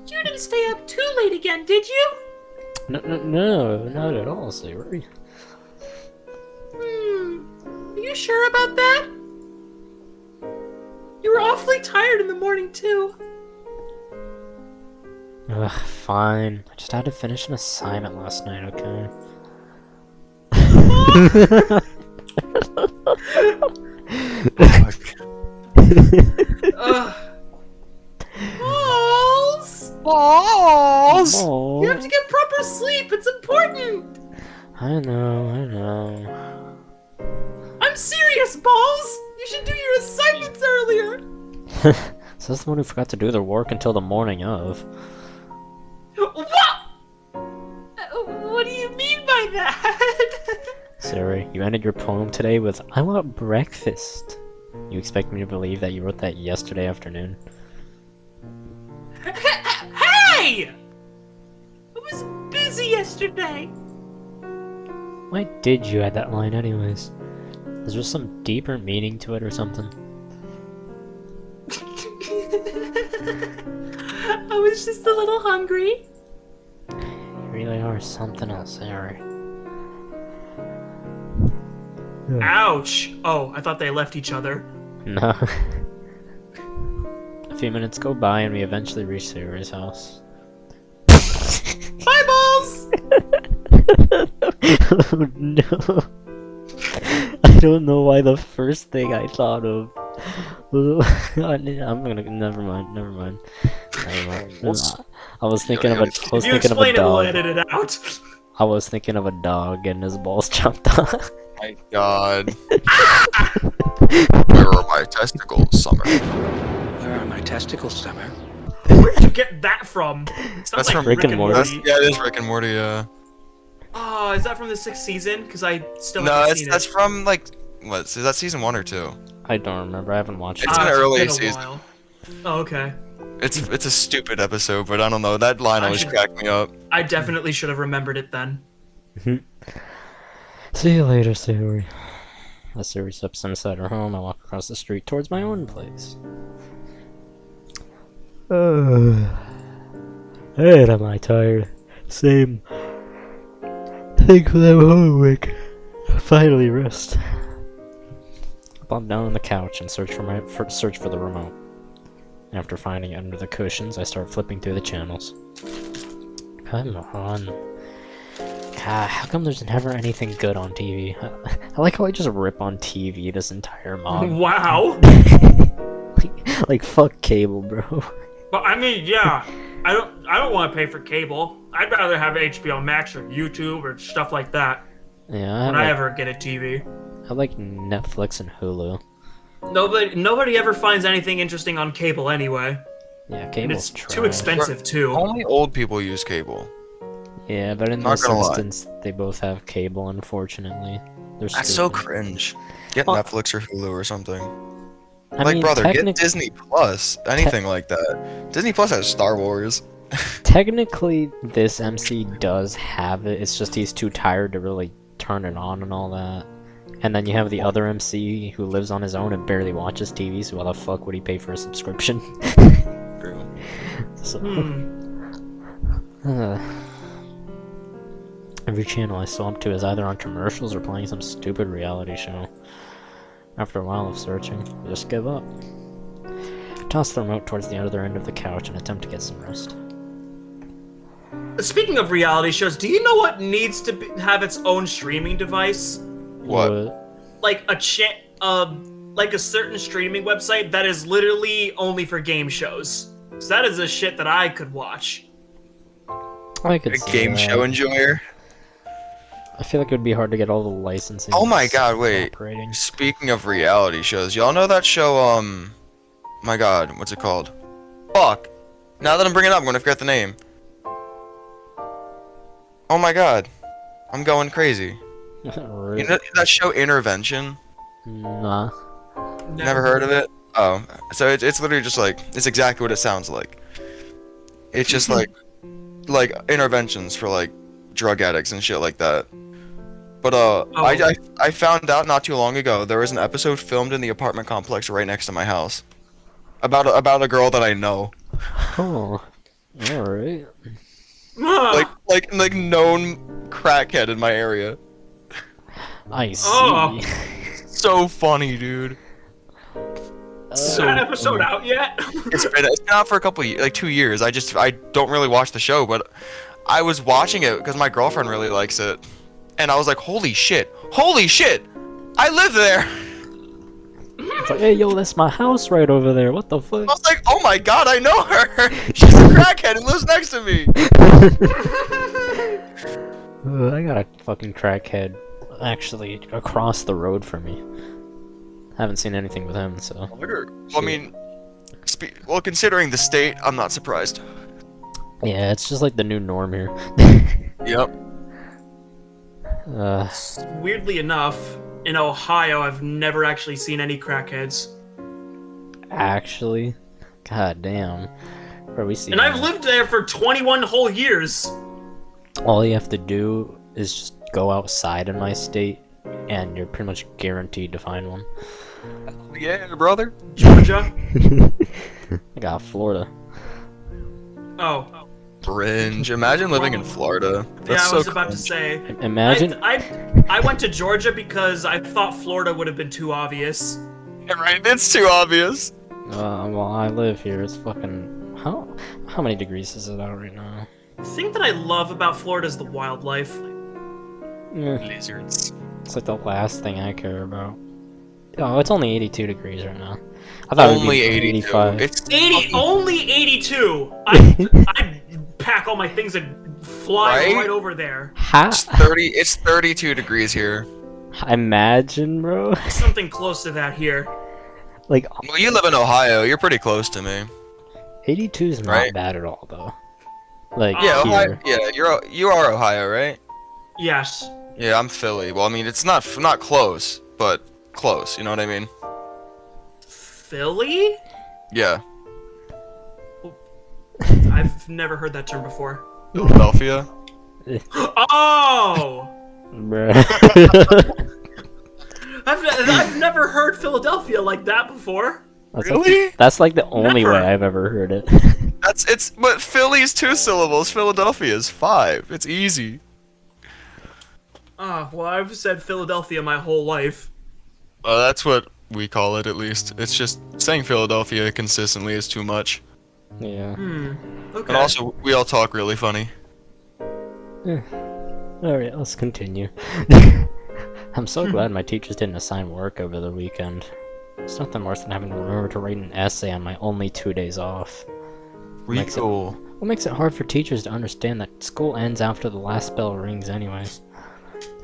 You didn't stay up too late again, did you? No, not at all, Sayori. Are you sure about that? You were awfully tired in the morning, too. Ugh, fine. I just had to finish an assignment last night, okay? Balls! Balls! You have to get proper sleep, it's important! I know. I'm serious, Balls! You should do your assignments earlier! Says the one who forgot to do their work until the morning of. What? What do you mean by that? Siri, you ended your poem today with "I want breakfast." You expect me to believe that you wrote that yesterday afternoon? Hey! I was busy yesterday. Why did you add that line anyways? Is there some deeper meaning to it or something? I was just a little hungry. You really are something else, Siri. Ouch! Oh, I thought they left each other. No. A few minutes go by and we eventually reach Siri's house. Bye, balls! Oh no. I don't know why the first thing I thought of was... I'm gonna... Never mind. I was thinking of a If you explain it, we'll edit it out. I was thinking of a dog getting his balls chopped off. My God. Where are my testicles, Summer? Where are my testicles, Summer? Where'd you get that from? Sounds That's like from Rick and Morty. Yeah, it is Rick and Morty. Oh, is that from the 6th season? Because I still No, haven't seen that's it. from like what? Is that season 1 or 2? I don't remember, I haven't watched It's it. an It's early been a season. while. Oh, okay. It's a stupid episode, but I don't know. That line I always should- cracked me up. I definitely should have remembered it then. See you later, Siri. As Siri steps inside her home, I walk across the street towards my own place. Man, am I tired. Same. Thankfully I'm home, Rick. Finally rest. I plump down on the couch and search for the remote. After finding it under the cushions, I start flipping through the channels. Come on. God, how come there's never anything good on TV? I like how I just rip on TV this entire month. Wow. like fuck cable, bro. But I mean, yeah. I don't want to pay for cable. I'd rather have HBO Max or YouTube or stuff like that Yeah, when I ever get a TV. I like Netflix and Hulu. Nobody ever finds anything interesting on cable anyway. Yeah, And cable's it's trash. too expensive too. Only old people use cable. Yeah, but in Not this gonna lie. instance, they both have cable, unfortunately. They're That's so stupid. cringe. Get Well- Netflix or Hulu or something. I Like, mean, brother, get technic- Disney Plus. Anything like that. Disney Plus has Star Wars. Technically, this MC does have it, it's just he's too tired to really turn it on and all that. And then you have the other MC who lives on his own and barely watches TV, so why the fuck would he pay for a subscription? True. So, Hmm. every channel I swap to is either on commercials or playing some stupid reality show. After a while of searching, I just give up. Toss the remote towards the other end of the couch and attempt to get some rest. Speaking of reality shows, do you know what needs to have its own streaming device? What? Like like a certain streaming website that is literally only for game shows. So that is a shit that I could watch. I could A see game that. show enjoyer? I feel like it would be hard to get all the licensing. Oh my god, wait. operating. Speaking of reality shows, y'all know that show, my god, what's it called? Fuck. Now that I'm bringing it up, I'm gonna forget the name. Oh my god. I'm going crazy. Really? You know that show Intervention? Nah. Never heard of it? Oh, so it's literally just like, it's exactly what it sounds like. It's just like interventions for like drug addicts and shit like that. But I found out not too long ago there was an episode filmed in the apartment complex right next to my house about a girl that I know, Oh. Alright. like known crackhead in my area. I see. Oh. So funny, dude. Is that episode out yet? It's been out for a couple years, like 2 years. I don't really watch the show, but I was watching it because my girlfriend really likes it, and I was like, holy shit, I live there. It's like, hey, yo, that's my house right over there. What the fuck? I was like, oh my god, I know her. She's a crackhead and lives next to me. I got a fucking crackhead actually across the road from me. Haven't seen anything with him, so. Well, I mean, Well, considering the state, I'm not surprised. Yeah, it's just like the new norm here. Yep. Weirdly enough, in Ohio, I've never actually seen any crackheads. Actually, god damn. Bro, we see. And I've lived there for 21 whole years. All you have to do is just go outside in my state, and you're pretty much guaranteed to find one. Yeah, brother. Georgia. I got Florida. Oh. Cringe. Imagine living in Florida. That's Yeah, I so was about to cringe. say. Imagine. I went to Georgia because I thought Florida would have been too obvious. Yeah, right, it's too obvious. Well, I live here. It's fucking. How many degrees is it out right now? The thing that I love about Florida is the wildlife. Lizards. It's like the last thing I care about. Oh, it's only 82 degrees right now. I thought Only it would be 82. 85. It's 80, only 82. I'd pack all my things and fly Right? right over there. It's 30. It's 32 degrees here. Imagine, bro. Something close to that here. Like, Well, you live in Ohio. You're pretty close to me. 82 is not Right. bad at all, though. Like, Yeah, here. Ohio. Yeah, you are Ohio, right? Yes. Yeah, I'm Philly. Well, I mean, it's not close, but close. You know what I mean? Philly? Yeah. I've never heard that term before. Philadelphia. Oh! Bruh. I've never heard Philadelphia like that before. That's Really? Like, that's like the only Never. way I've ever heard it. But Philly's 2 syllables. Philadelphia is 5. It's easy. Well, I've said Philadelphia my whole life. That's what we call it, at least. It's just saying Philadelphia consistently is too much. Yeah. Okay. And also, we all talk really funny. Alright, let's continue. I'm so glad my teachers didn't assign work over the weekend. It's nothing worse than having to remember to write an essay on my only 2 days off. Makes it- Cool. What makes it hard for teachers to understand that school ends after the last bell rings anyways?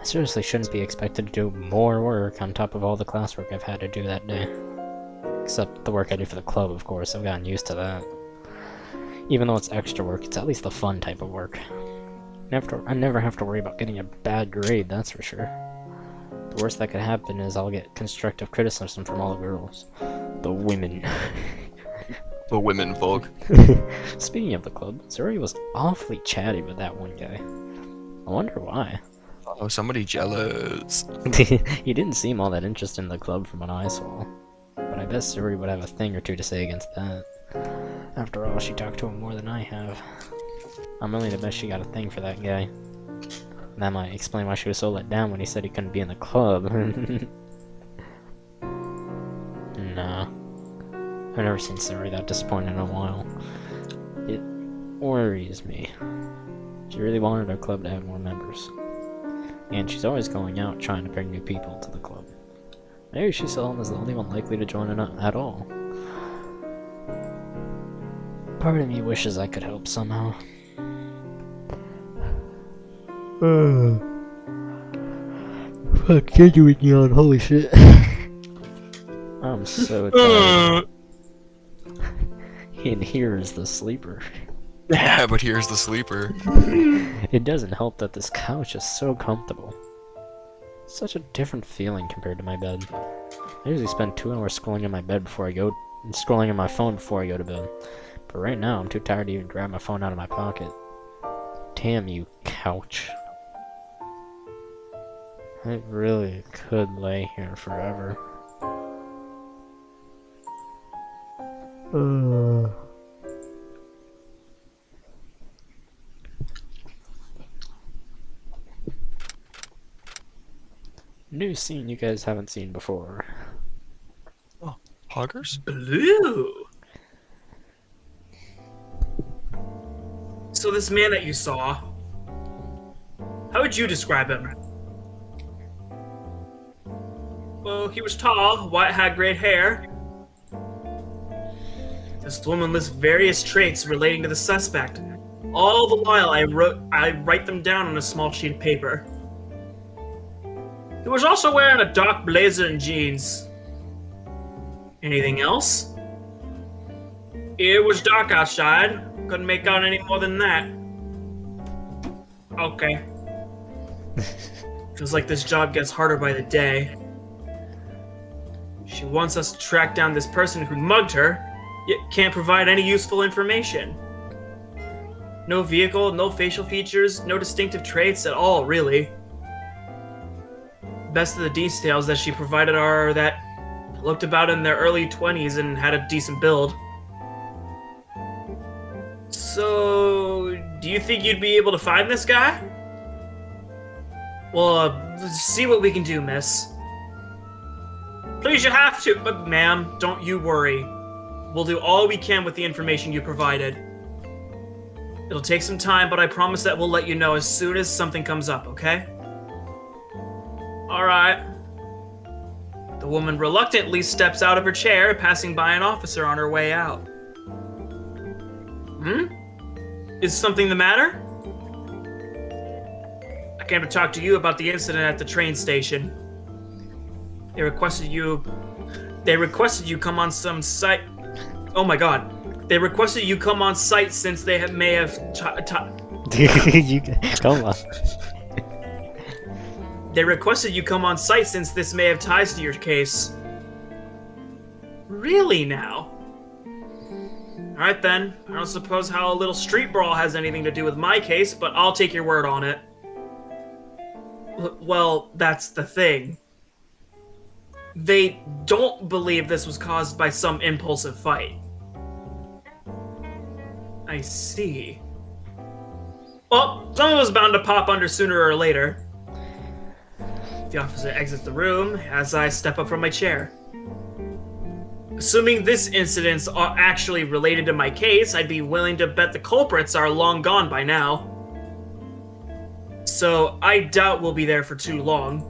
I seriously shouldn't be expected to do more work on top of all the classwork I've had to do that day. Except the work I do for the club, of course. I've gotten used to that. Even though it's extra work, it's at least the fun type of work. I never have to worry about getting a bad grade, that's for sure. The worst that could happen is I'll get constructive criticism from all the girls. The women. The women folk. Speaking of the club, Zuri was awfully chatty with that one guy. I wonder why. Oh, somebody jealous. He didn't seem all that interested in the club from what I saw. But I bet Zuri would have a thing or two to say against that. After all, she talked to him more than I have. I'm willing to bet she got a thing for that guy. That might explain why she was so let down when he said he couldn't be in the club. Nah. I've never seen Zuri that disappointed in a while. It worries me. She really wanted our club to have more members. And she's always going out trying to bring new people to the club. Maybe she saw him as the only one likely to join in at all. Part of me wishes I could help somehow. Fuck, continuing yawn, holy shit. I'm so tired. And here's the sleeper. Yeah, but here's the sleeper. It doesn't help that this couch is so comfortable. Such a different feeling compared to my bed. I usually spend 2 hours scrolling on my bed before I go, scrolling on my phone before I go to bed. But right now, I'm too tired to even grab my phone out of my pocket. Damn you, couch. I really could lay here forever. New scene you guys haven't seen before. Hoggers? Blue. So this man that you saw, how would you describe him? Well, he was tall, had great hair. This woman lists various traits relating to the suspect. All the while, I write them down on a small sheet of paper. He was also wearing a dark blazer and jeans. Anything else? It was dark outside. Couldn't make out any more than that. Okay. Feels like this job gets harder by the day. She wants us to track down this person who mugged her, yet can't provide any useful information. No vehicle, no facial features, no distinctive traits at all, really. Best of the details that she provided are that looked about in their early 20s and had a decent build. So, do you think you'd be able to find this guy? Well, see what we can do, miss. Please, you have to, but ma'am, don't you worry. We'll do all we can with the information you provided. It'll take some time, but I promise that we'll let you know as soon as something comes up, okay? Alright. The woman reluctantly steps out of her chair, passing by an officer on her way out. Is something the matter? I came to talk to you about the incident at the train station. They requested you come on some site. Oh my god. They requested you come on site since they may have Come on. They requested you come on site since this may have ties to your case. Really now? Alright then, I don't suppose how a little street brawl has anything to do with my case, but I'll take your word on it. Well, that's the thing. They don't believe this was caused by some impulsive fight. I see. Well, something was bound to pop under sooner or later. The officer exits the room as I step up from my chair. Assuming this incident's are actually related to my case, I'd be willing to bet the culprits are long gone by now. So I doubt we'll be there for too long.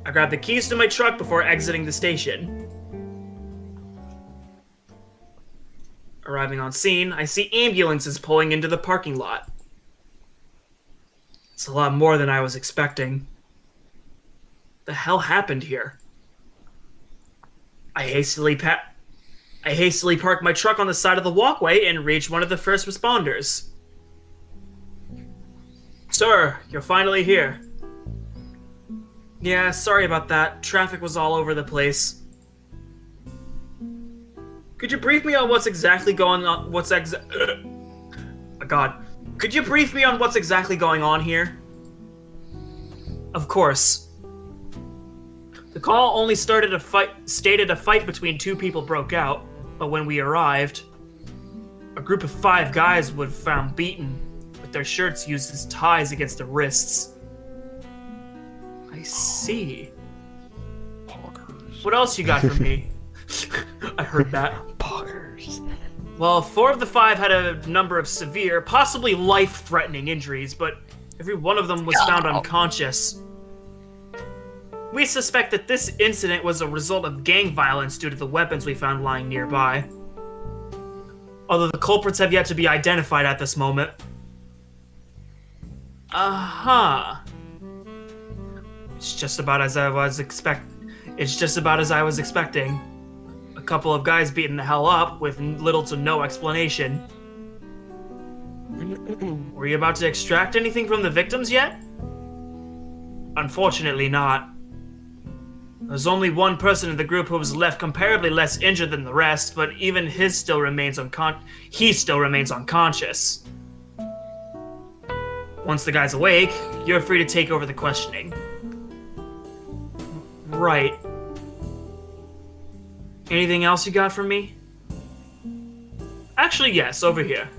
I grab the keys to my truck before exiting the station. Arriving on scene, I see ambulances pulling into the parking lot. It's a lot more than I was expecting. The hell happened here? I hastily park my truck on the side of the walkway and reach one of the first responders. Sir, you're finally here. Yeah, sorry about that. Traffic was all over the place. Could you brief me on what's exactly going on? Could you brief me on what's exactly going on here? Of course. The call only stated a fight between two people broke out, but when we arrived, a group of 5 guys were found beaten, with their shirts used as ties against their wrists. I see. Poggers. What else you got for me? I heard that. Poggers. Well, 4 of the 5 had a number of severe, possibly life-threatening injuries, but every one of them was found unconscious. We suspect that this incident was a result of gang violence due to the weapons we found lying nearby. Although the culprits have yet to be identified at this moment. It's just about as I was expecting. A couple of guys beating the hell up with little to no explanation. Were you about to extract anything from the victims yet? Unfortunately not. There's only one person in the group who was left comparably less injured than the rest, but even he still remains unconscious. Once the guy's awake, you're free to take over the questioning. Right. Anything else you got for me? Actually, yes, over here.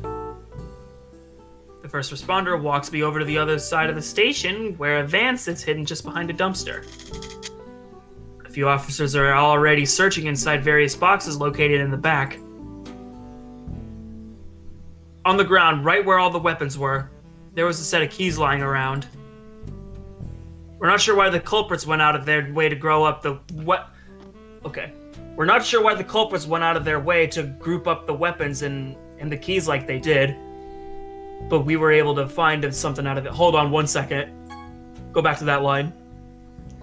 The first responder walks me over to the other side of the station, where a van sits hidden just behind a dumpster. A few officers are already searching inside various boxes located in the back. On the ground, right where all the weapons were, there was a set of keys lying around. We're not sure why the culprits went out of their way to We're not sure why the culprits went out of their way to group up the weapons and the keys like they did. But we were able to find something out of it. Hold on 1 second. Go back to that line.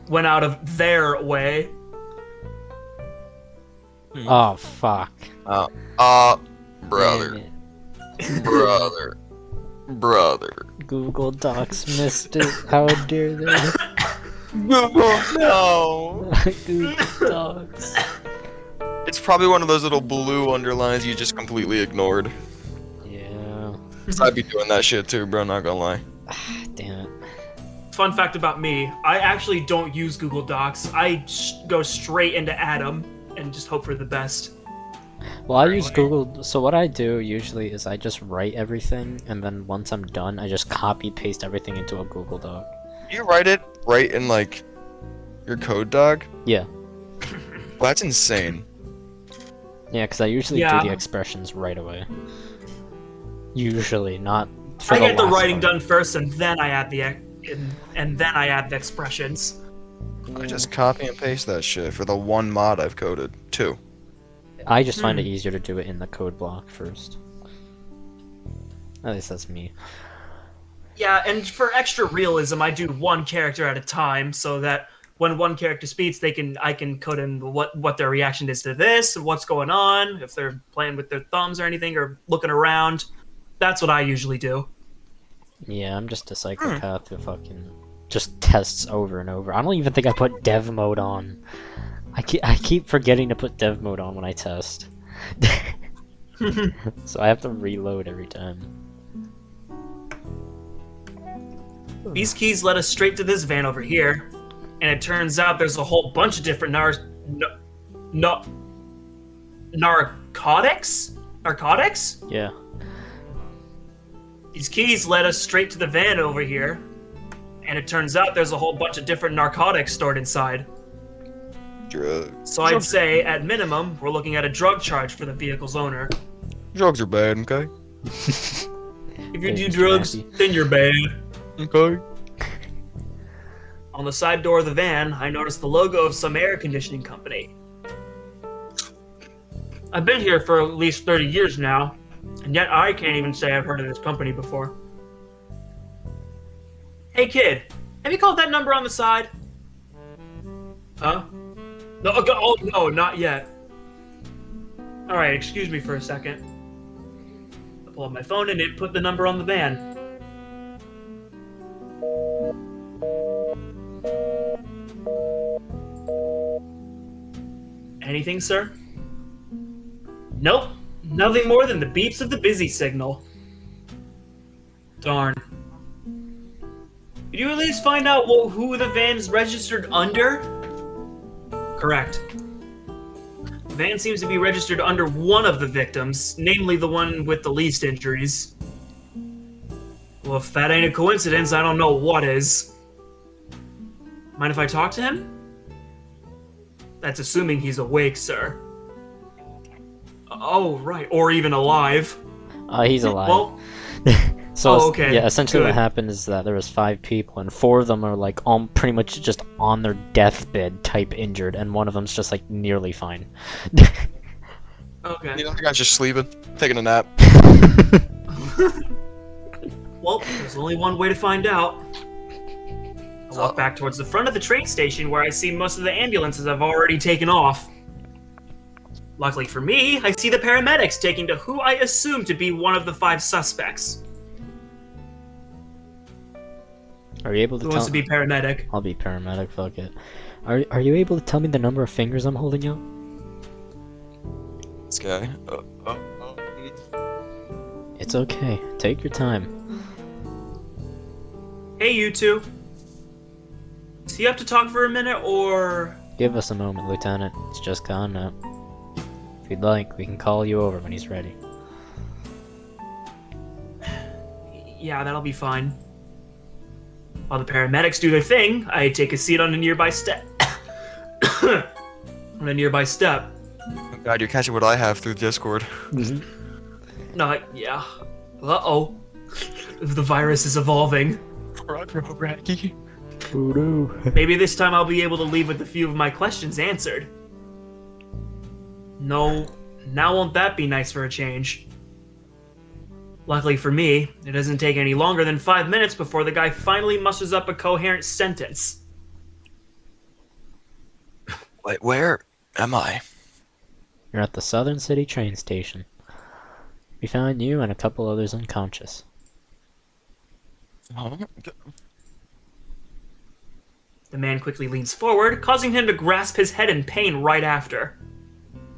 Went out of their way. Oh, fuck. Brother, Damn brother. it. Google Docs missed it. How dare they? Google, no. Google Docs. It's probably one of those little blue underlines you just completely ignored. Yeah. 'Cause I'd be doing that shit too, bro. Not gonna lie. Damn it. Fun fact about me, I actually don't use Google Docs. I go straight into Atom and just hope for the best. Well, I use Google. So what I do usually is I just write everything, and then once I'm done, I just copy paste everything into a Google Doc. You write it right in like your code doc. Yeah. Well, that's insane. Yeah, because I usually Yeah. do the expressions right away. Usually, not. For I get the last writing part. done first, and then I add the and then I add the expressions. I just copy and paste that shit for the one mod I've coded. 2. I just find it easier to do it in the code block first. At least that's me. Yeah, and for extra realism, I do one character at a time, so that when one character speaks, I can code in what their reaction is to this, what's going on, if they're playing with their thumbs or anything, or looking around. That's what I usually do. Yeah, I'm just a psychopath who fucking just tests over and over. I don't even think I put dev mode on. I keep forgetting to put dev mode on when I test. So I have to reload every time. These keys led us straight to this van over here, and it turns out there's a whole bunch of different narcotics? Narcotics? Yeah. These keys led us straight to the van over here, and it turns out there's a whole bunch of different narcotics stored inside. Drugs. So I'd say, at minimum, we're looking at a drug charge for the vehicle's owner. Drugs are bad, okay? If you Hey, do Mr. drugs, Mackey. then you're bad. Okay. On the side door of the van, I noticed the logo of some air conditioning company. I've been here for at least 30 years now, and yet I can't even say I've heard of this company before. Hey kid, have you called that number on the side? Huh? No, oh no, not yet. Alright, excuse me for a second. I pull up my phone and input the number on the van. Anything, sir? Nope. Nothing more than the beeps of the busy signal. Darn. Did you at least find out who the van's registered under? Correct. The van seems to be registered under one of the victims, namely the one with the least injuries. Well, if that ain't a coincidence, I don't know what is. Mind if I talk to him? That's assuming he's awake, sir. Oh, right. Or even alive. He's alive. Well, So Oh, okay. yeah, essentially what Good. happened is that there was 5 people, and 4 of them are like pretty much just on their deathbed type injured, and one of them's just like nearly fine. okay. You know, the guy's just sleeping, taking a nap. Well, there's only one way to find out. I walk back towards the front of the train station where I see most of the ambulances have already taken off. Luckily for me, I see the paramedics taking to who I assume to be one of the 5 suspects. Are you able to Who tell? wants to be paramedic? I'll be paramedic. Fuck it. Are you able to tell me the number of fingers I'm holding out? This guy. It's okay. Take your time. Hey, you two. Is he up to talk for a minute, or... Give us a moment, Lieutenant. It's just gone up. If you'd like, we can call you over when he's ready. Yeah, that'll be fine. While the paramedics do their thing, I take a seat on a nearby step. On a nearby step. Oh God, you're catching what I have through Discord. No, yeah. Uh-oh. The virus is evolving. Maybe this time I'll be able to leave with a few of my questions answered. No, now won't that be nice for a change? Luckily for me, it doesn't take any longer than 5 minutes before the guy finally musters up a coherent sentence. Wait, where am I? You're at the Southern City train station. We found you and a couple others unconscious. Huh? The man quickly leans forward, causing him to grasp his head in pain right after.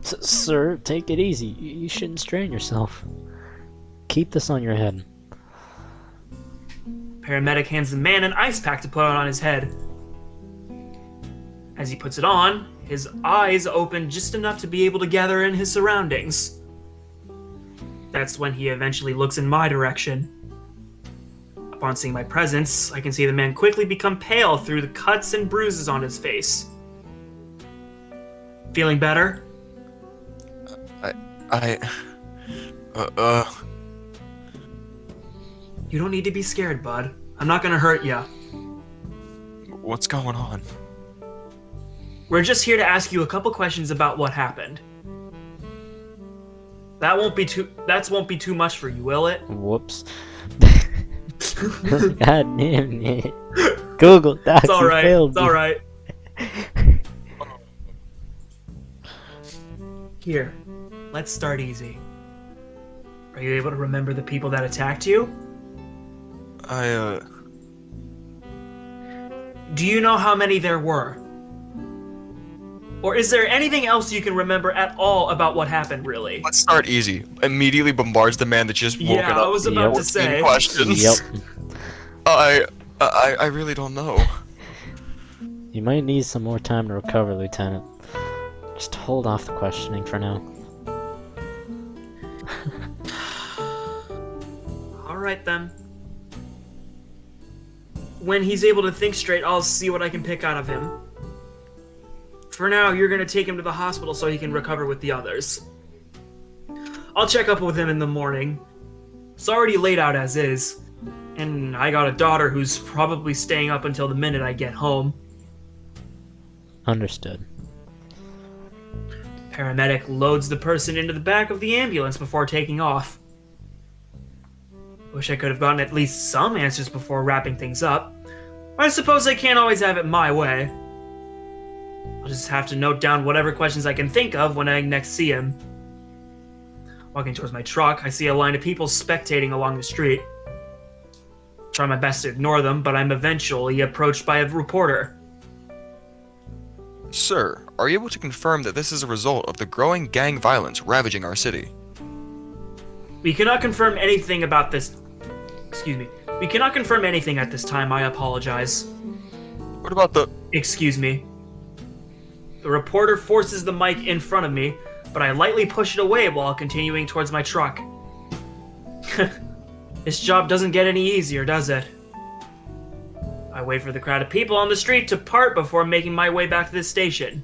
Sir, take it easy. You shouldn't strain yourself. Keep this on your head. Paramedic hands the man an ice pack to put on his head. As he puts it on, his eyes open just enough to be able to gather in his surroundings. That's when he eventually looks in my direction. Upon seeing my presence, I can see the man quickly become pale through the cuts and bruises on his face. Feeling better? You don't need to be scared, bud. I'm not gonna hurt ya. What's going on? We're just here to ask you a couple questions about what happened. That won't be too much for you, will it? Whoops. God damn it. Google Docs. It's alright, failed it's me. alright. Here, let's start easy. Are you able to remember the people that attacked you? Do you know how many there were? Or is there anything else you can remember at all about what happened, really? Let's start easy. Immediately bombards the man that just woken up. Yeah, I was about to with 14 say. questions. Yep. I really don't know. You might need some more time to recover, Lieutenant. Just hold off the questioning for now. Alright then. When he's able to think straight, I'll see what I can pick out of him. For now, you're gonna take him to the hospital so he can recover with the others. I'll check up with him in the morning. It's already late out as is, and I got a daughter who's probably staying up until the minute I get home. Understood. Paramedic loads the person into the back of the ambulance before taking off. Wish I could have gotten at least some answers before wrapping things up. I suppose I can't always have it my way. I'll just have to note down whatever questions I can think of when I next see him. Walking towards my truck, I see a line of people spectating along the street. Try my best to ignore them, but I'm eventually approached by a reporter. Sir, are you able to confirm that this is a result of the growing gang violence ravaging our city? We cannot confirm anything about this. Excuse me. We cannot confirm anything at this time, I apologize. What about the... Excuse me. The reporter forces the mic in front of me, but I lightly push it away while continuing towards my truck. This job doesn't get any easier, does it? I wait for the crowd of people on the street to part before making my way back to the station.